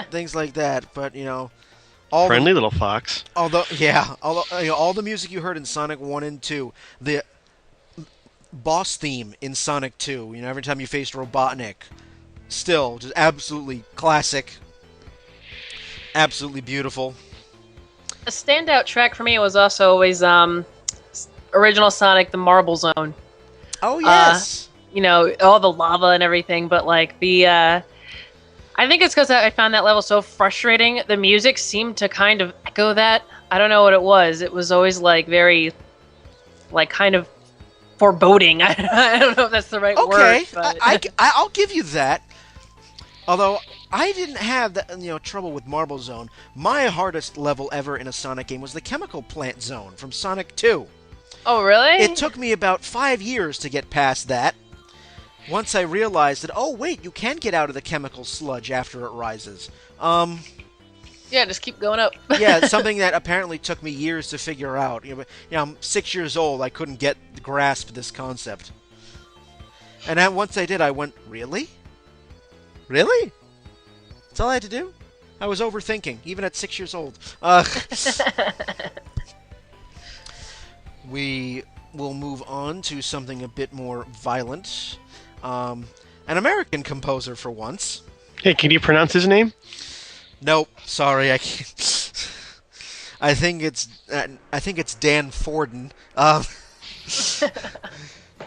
Things like that. But, all Friendly little fox. all the music you heard in Sonic 1 and 2, the boss theme in Sonic 2, every time you faced Robotnik, still just absolutely classic. Absolutely beautiful. A standout track for me was also always original Sonic, the Marble Zone. Oh, yes. All the lava and everything, but like I think it's because I found that level so frustrating. The music seemed to kind of echo that. I don't know what it was. It was always like very, like kind of foreboding. I don't know if that's the right word. Okay, But... I'll give you that. Although I didn't have that, trouble with Marble Zone. My hardest level ever in a Sonic game was the Chemical Plant Zone from Sonic 2. Oh, really? It took me about 5 years to get past that. Once I realized that, oh wait, you can get out of the chemical sludge after it rises. Yeah, just keep going up. Yeah, it's something that apparently took me years to figure out. I'm 6 years old. I couldn't grasp this concept. And then once I did, I went, really? Really? That's all I had to do? I was overthinking, even at 6 years old. We will move on to something a bit more violent. An American composer for once. Hey, can you pronounce his name? Nope, sorry, I can't. I think it's Dan Forden.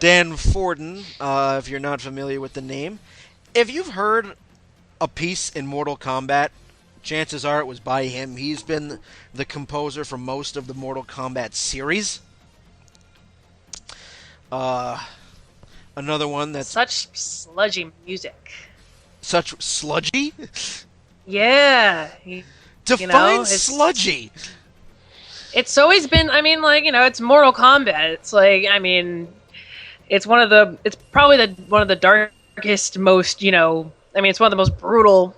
Dan Forden, if you're not familiar with the name. If you've heard a piece in Mortal Kombat, chances are it was by him. He's been the composer for most of the Mortal Kombat series. Another one that's... Such sludgy music. Such sludgy? Yeah. Define sludgy! It's always been, it's Mortal Kombat. It's like, it's probably one of the darkest, most, it's one of the most brutal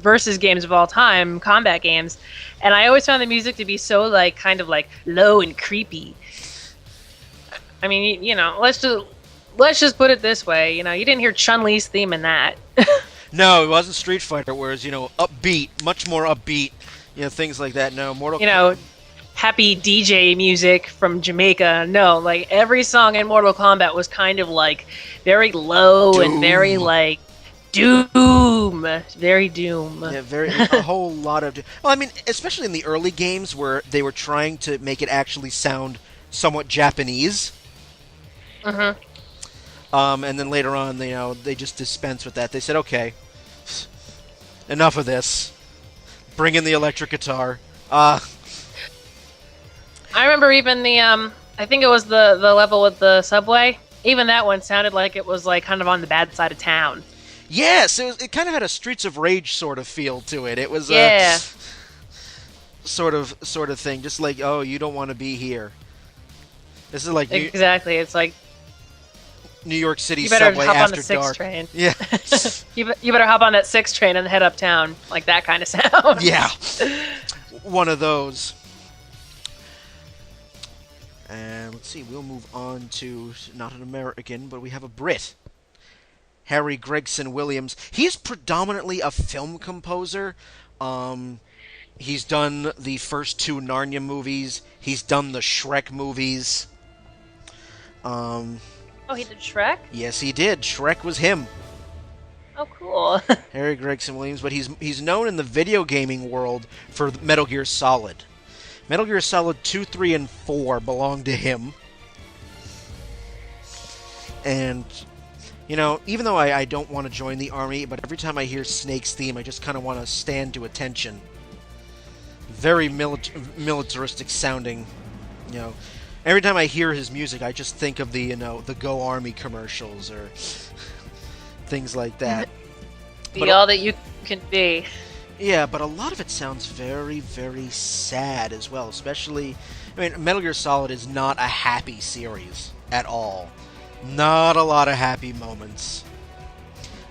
versus games of all time, combat games. And I always found the music to be so, kind of low and creepy. Let's just put it this way. You didn't hear Chun-Li's theme in that. No, it wasn't Street Fighter, whereas, upbeat, much more upbeat, things like that. No, happy DJ music from Jamaica. No, every song in Mortal Kombat was kind of very low Doom. And very doom. Very doom. Yeah, a whole lot of... Well, especially in the early games where they were trying to make it actually sound somewhat Japanese. Mm-hmm. And then later on, they just dispensed with that. They said, okay, enough of this. Bring in the electric guitar. I remember even I think it was the level with the subway. Even that one sounded like it was kind of on the bad side of town. Yes, it kind of had a Streets of Rage sort of feel to it. It was sort of thing, just like, oh, you don't want to be here. This is like exactly. It's like New York City you better subway hop after on the 6 dark. train. Yeah. you better hop on that 6 train and head uptown, like that kind of sound. Yeah. One of those. And let's see, we'll move on to not an American, but we have a Brit. Harry Gregson Williams. He's predominantly a film composer. He's done the first 2 Narnia movies. He's done the Shrek movies. Oh, he did Shrek? Yes, he did. Shrek was him. Oh, cool. Harry Gregson Williams, but he's known in the video gaming world for Metal Gear Solid. Metal Gear Solid 2, 3, and 4 belong to him. And, you know, even though I don't want to join the army, but every time I hear Snake's theme, I just kind of want to stand to attention. Very militaristic sounding, you know. Every time I hear his music, I just think of the, you know, the Go Army commercials or things like that. Be all that you can be. Yeah, but a lot of it sounds very, very sad as well, especially... I mean, Metal Gear Solid is not a happy series at all. Not a lot of happy moments.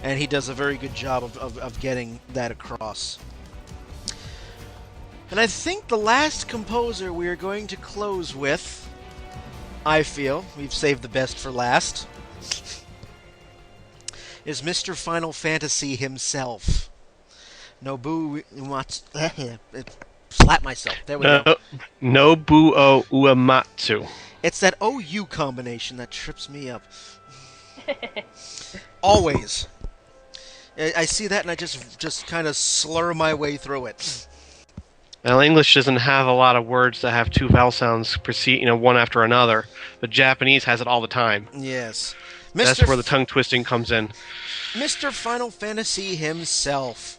And he does a very good job of getting that across. And I think the last composer we are going to close with, I feel, we've saved the best for last, is Mr. Final Fantasy himself. Nobuo Uematsu. Slap myself. There we go. Nobuo Uematsu. It's that OU combination that trips me up. Always. I see that and I just kind of slur my way through it. Well, English doesn't have a lot of words that have 2 vowel sounds proceed, one after another. But Japanese has it all the time. Yes. That's where the tongue twisting comes in. Mr. Final Fantasy himself.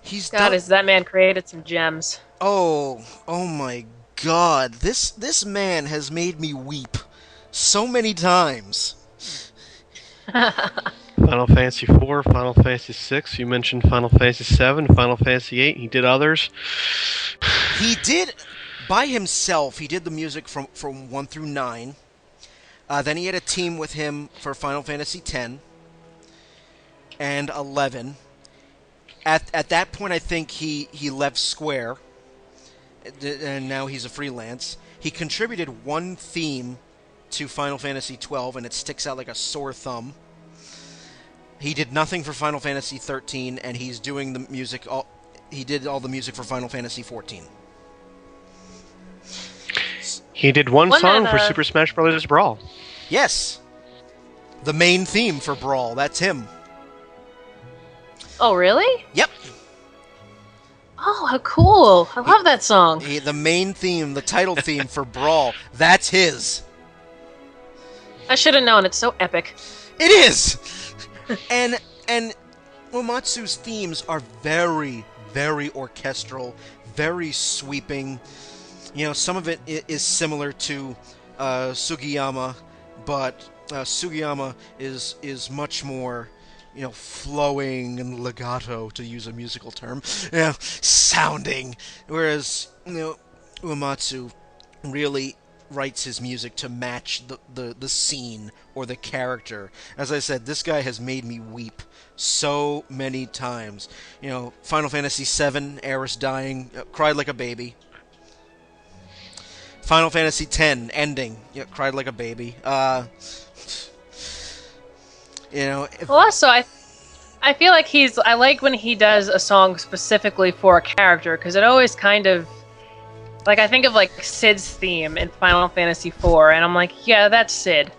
Has that man created some gems? Oh my God! This man has made me weep so many times. Final Fantasy 4, Final Fantasy 6. You mentioned Final Fantasy 7, Final Fantasy 8. He did others. He did by himself. He did the music from 1 through 9. Then he had a team with him for Final Fantasy 10 and 11. At that point, I think he left Square, and now he's a freelance. He contributed 1 theme to Final Fantasy 12, and it sticks out like a sore thumb. He did nothing for Final Fantasy 13, and he's doing the music. He did all the music for Final Fantasy 14. He did one song for Super Smash Bros. Brawl. Yes, the main theme for Brawl. That's him. Oh, really? Yep. Oh, how cool. I love that song. The main theme, the title theme for Brawl, that's his. I should have known. It's so epic. It is! and Uematsu's themes are very, very orchestral, very sweeping. You know, some of it is similar to Sugiyama, but Sugiyama is much more, flowing and legato, to use a musical term, sounding. Whereas, Uematsu really writes his music to match the scene or the character. As I said, this guy has made me weep so many times. Final Fantasy VII, Aerith dying, cried like a baby. Final Fantasy X, ending, cried like a baby. Well, also, I feel like I like when he does a song specifically for a character, because it always kind of, like, I think of, like, Sid's theme in Final Fantasy IV, and I'm like, yeah, that's Sid.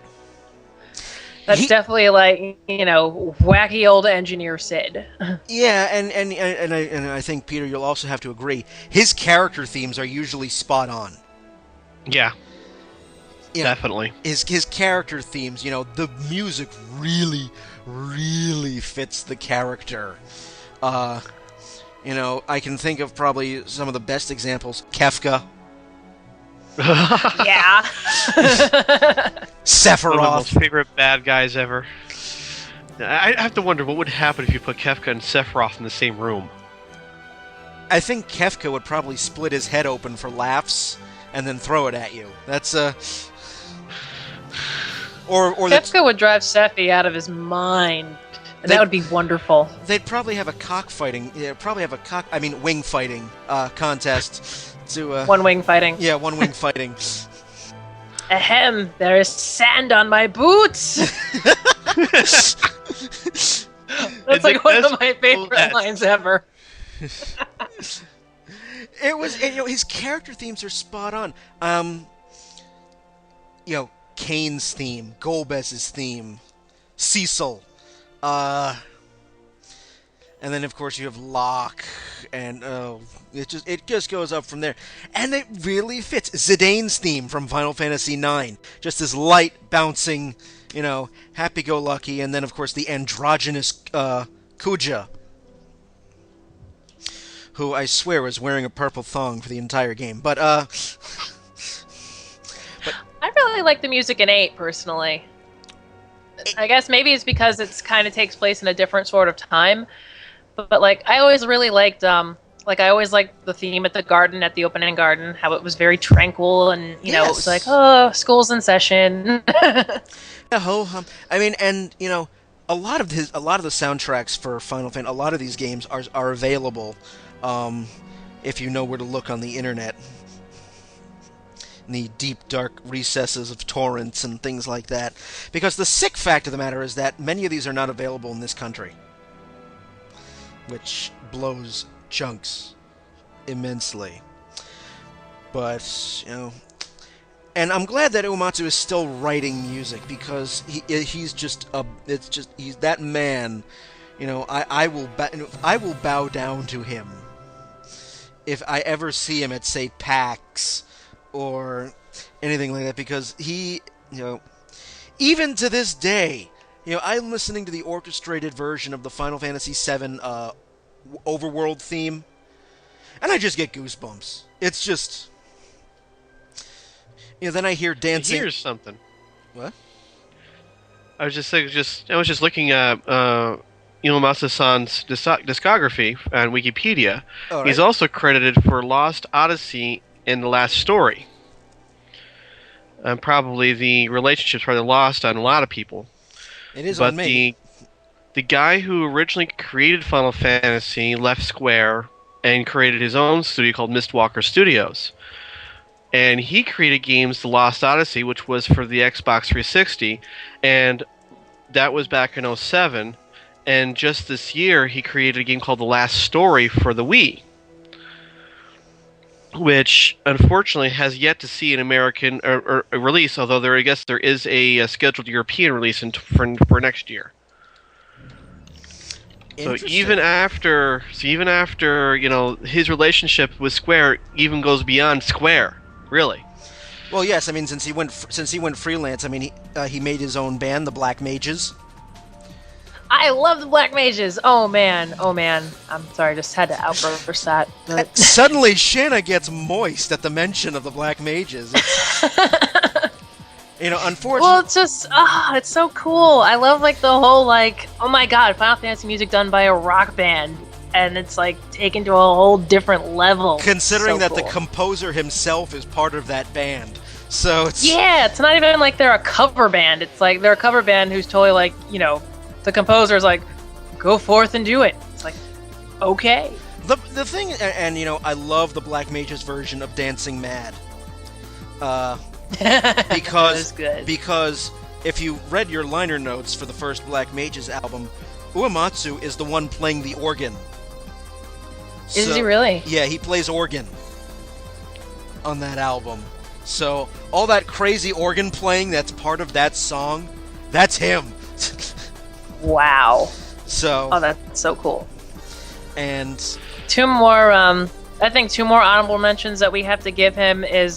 That's definitely, like, wacky old engineer Sid. Yeah, and I think, Peter, you'll also have to agree, his character themes are usually spot on. Yeah. Definitely. His character themes, the music really, really fits the character. I can think of probably some of the best examples. Kefka. Yeah. Sephiroth. One of my most favorite bad guys ever. I have to wonder what would happen if you put Kefka and Sephiroth in the same room. I think Kefka would probably split his head open for laughs and then throw it at you. That's Kefka would drive Sephi out of his mind. And that would be wonderful. They'd probably have a wing fighting contest to one wing fighting. Yeah, one wing fighting. Ahem, there is sand on my boots. That's like one of my favorite lines ever. It was, and, his character themes are spot on. Kane's theme, Golbez's theme, Cecil, and then of course you have Locke, and it just goes up from there, and it really fits. Zidane's theme from Final Fantasy IX, just this light, bouncing, happy-go-lucky, and then of course the androgynous Kuja, who I swear was wearing a purple thong for the entire game, but I really like the music in 8, personally. I guess maybe it's because it's kind of takes place in a different sort of time. But like, I always really liked, I always liked the theme at the garden, at the opening garden, how it was very tranquil, and, it was like, oh, school's in session. I mean, and, a lot of the soundtracks for Final Fantasy, a lot of these games are available, if you know where to look on the internet. In the deep, dark recesses of torrents and things like that. Because the sick fact of the matter is that many of these are not available in this country. Which blows chunks immensely. But, and I'm glad that Uematsu is still writing music, because he's that man. I will bow down to him if I ever see him at, say, PAX or anything like that, because he, even to this day, I'm listening to the orchestrated version of the Final Fantasy VII overworld theme, and I just get goosebumps. It's just, then I hear dancing. Here's something. What? I was just looking at Uematsu-san's discography on Wikipedia. Oh, right. He's also credited for Lost Odyssey and The Last Story. And probably the relationship's probably lost on a lot of people. It is on me. The guy who originally created Final Fantasy left Square and created his own studio called Mistwalker Studios. And he created games, The Lost Odyssey, which was for the Xbox 360, and that was back in 2007. And just this year, he created a game called The Last Story for the Wii, which unfortunately has yet to see an American or a release, although I guess there is a scheduled European release for next year. So even after his relationship with Square even goes beyond Square, really. Well, yes, I mean, since he went freelance, I mean, he made his own band, the Black Mages. I love the Black Mages. Oh man. I'm sorry, just had to outburst that. But... Suddenly, Shanna gets moist at the mention of the Black Mages. Unfortunately. Well, it's just, it's so cool. I love the whole oh my god, Final Fantasy music done by a rock band, and it's taken to a whole different level. Considering that the composer himself is part of that band. So it's... Yeah, it's not even they're a cover band. It's they're a cover band who's totally the composer's go forth and do it. It's okay. The thing, and I love the Black Mages version of Dancing Mad. Because if you read your liner notes for the first Black Mages album, Uematsu is the one playing the organ. Is he really? Yeah, he plays organ on that album. So all that crazy organ playing that's part of that song, that's him. Wow. So. Oh, that's so cool. And two more honorable mentions that we have to give him is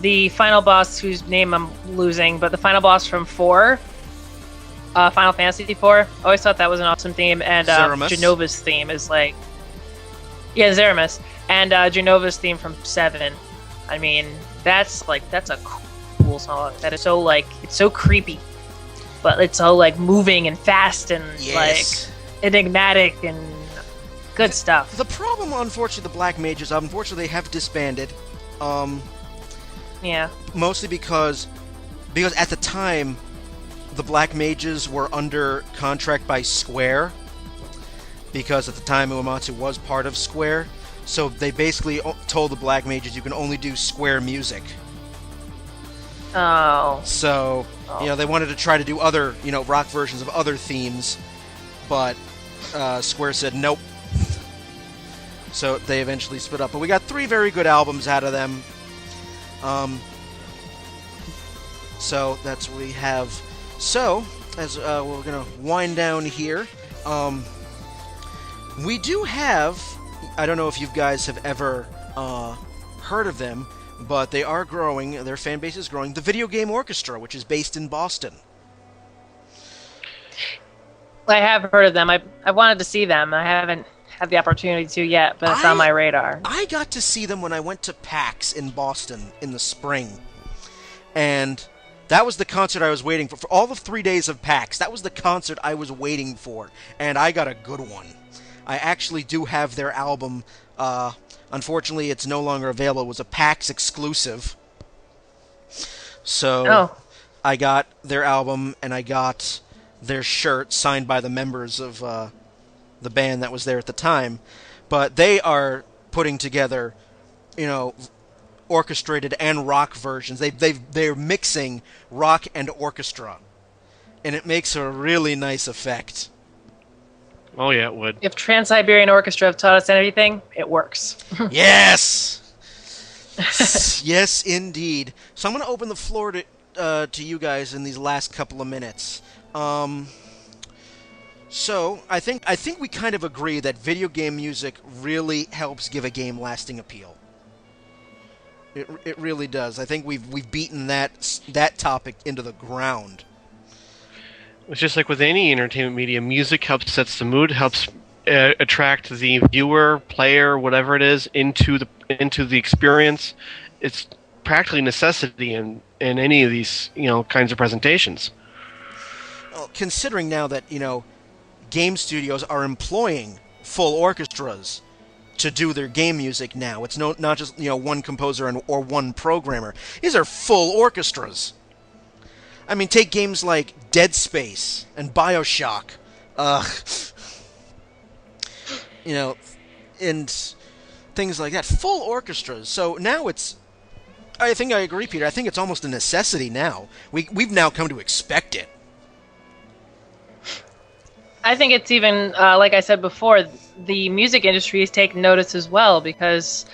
the final boss, whose name I'm losing, but the final boss from 4, Final Fantasy 4. Always thought that was an awesome theme, and Genova's theme is Zeramus, and Genova's theme from 7. I mean, that's a cool song. That is so it's so creepy, but it's so moving and fast and enigmatic and good stuff. The problem, unfortunately, the Black Mages, unfortunately, they have disbanded. Yeah. Mostly because at the time, the Black Mages were under contract by Square. Because at the time, Uematsu was part of Square. So they basically told the Black Mages you can only do Square music. Oh. So, they wanted to try to do other, rock versions of other themes. But Square said, nope. So they eventually split up. But we got 3 very good albums out of them. So that's what we have. So, as we're going to wind down here, we do have, I don't know if you guys have ever heard of them, but they are growing, their fan base is growing, the Video Game Orchestra, which is based in Boston. I have heard of them. I wanted to see them. I haven't had the opportunity to yet, but it's on my radar. I got to see them when I went to PAX in Boston in the spring. And that was the concert I was waiting for. For all the 3 days of PAX, that was the concert I was waiting for. And I got a good one. I actually do have their album. Unfortunately, it's no longer available. It was a PAX exclusive. So I got their album, and I got their shirt signed by the members of the band that was there at the time. But they are putting together, orchestrated and rock versions. They're mixing rock and orchestra, and it makes a really nice effect. Oh yeah, it would. If Trans-Siberian Orchestra have taught us anything, it works. Yes! Yes, indeed. So I'm going to open the floor to you guys in these last couple of minutes. So I think we kind of agree that video game music really helps give a game lasting appeal. It really does. I think we've beaten that topic into the ground. It's just like with any entertainment media, music helps sets the mood, helps attract the viewer, player, whatever it is, into the experience. It's practically a necessity in any of these kinds of presentations. Well, considering now that game studios are employing full orchestras to do their game music now, it's not just one composer or one programmer. These are full orchestras. I mean, take games like Dead Space and BioShock, and things like that. Full orchestras. So now I think I agree, Peter. I think it's almost a necessity now. We've now come to expect it. I think it's even, like I said before, the music industry is taking notice as well, because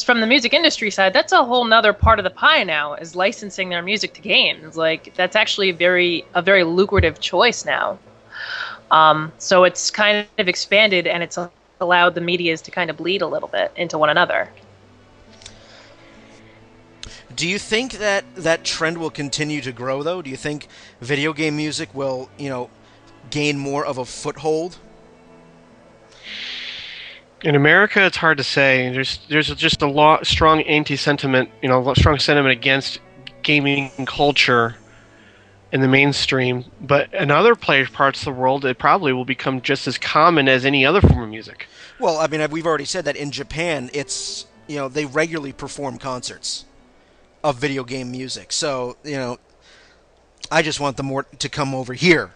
from the music industry side, that's a whole nother part of the pie now, is licensing their music to games. Like, that's actually a very lucrative choice now. So it's kind of expanded, and it's allowed the medias to kind of bleed a little bit into one another. Do you think that trend will continue to grow, though? Do you think video game music will, gain more of a foothold? In America, it's hard to say. There's just a strong anti-sentiment, strong sentiment against gaming culture in the mainstream. But in other parts of the world, it probably will become just as common as any other form of music. Well, I mean, we've already said that in Japan, it's they regularly perform concerts of video game music. So I just want them more to come over here.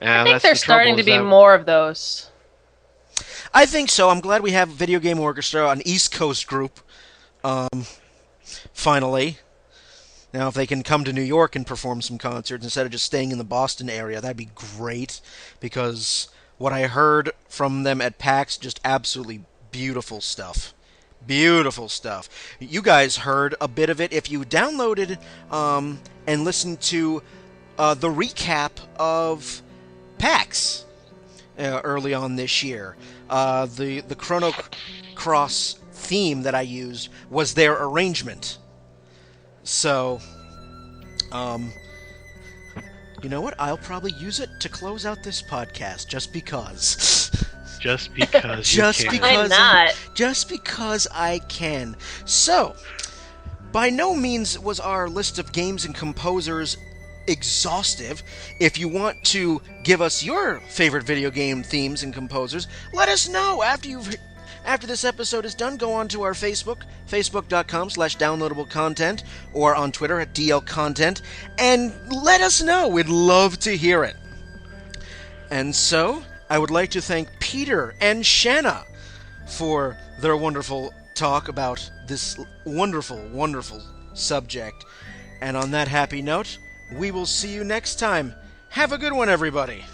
I think there's starting to be more of those. I think so. I'm glad we have Video Game Orchestra, an East Coast group, finally. Now, if they can come to New York and perform some concerts instead of just staying in the Boston area, that'd be great, because what I heard from them at PAX, just absolutely beautiful stuff. Beautiful stuff. You guys heard a bit of it if you downloaded and listened to the recap of PAX early on this year. The Chrono Cross theme that I used was their arrangement. So, you know what? I'll probably use it to close out this podcast, just because. Just because just you can. because Why not? Just because I can. So, by no means was our list of games and composers exhaustive. If you want to give us your favorite video game themes and composers, let us know after this episode is done. Go on to our Facebook, facebook.com/downloadablecontent, or on Twitter at DLContent, and let us know. We'd love to hear it. And so, I would like to thank Peter and Shanna for their wonderful talk about this wonderful, wonderful subject. And on that happy note, we will see you next time. Have a good one, everybody.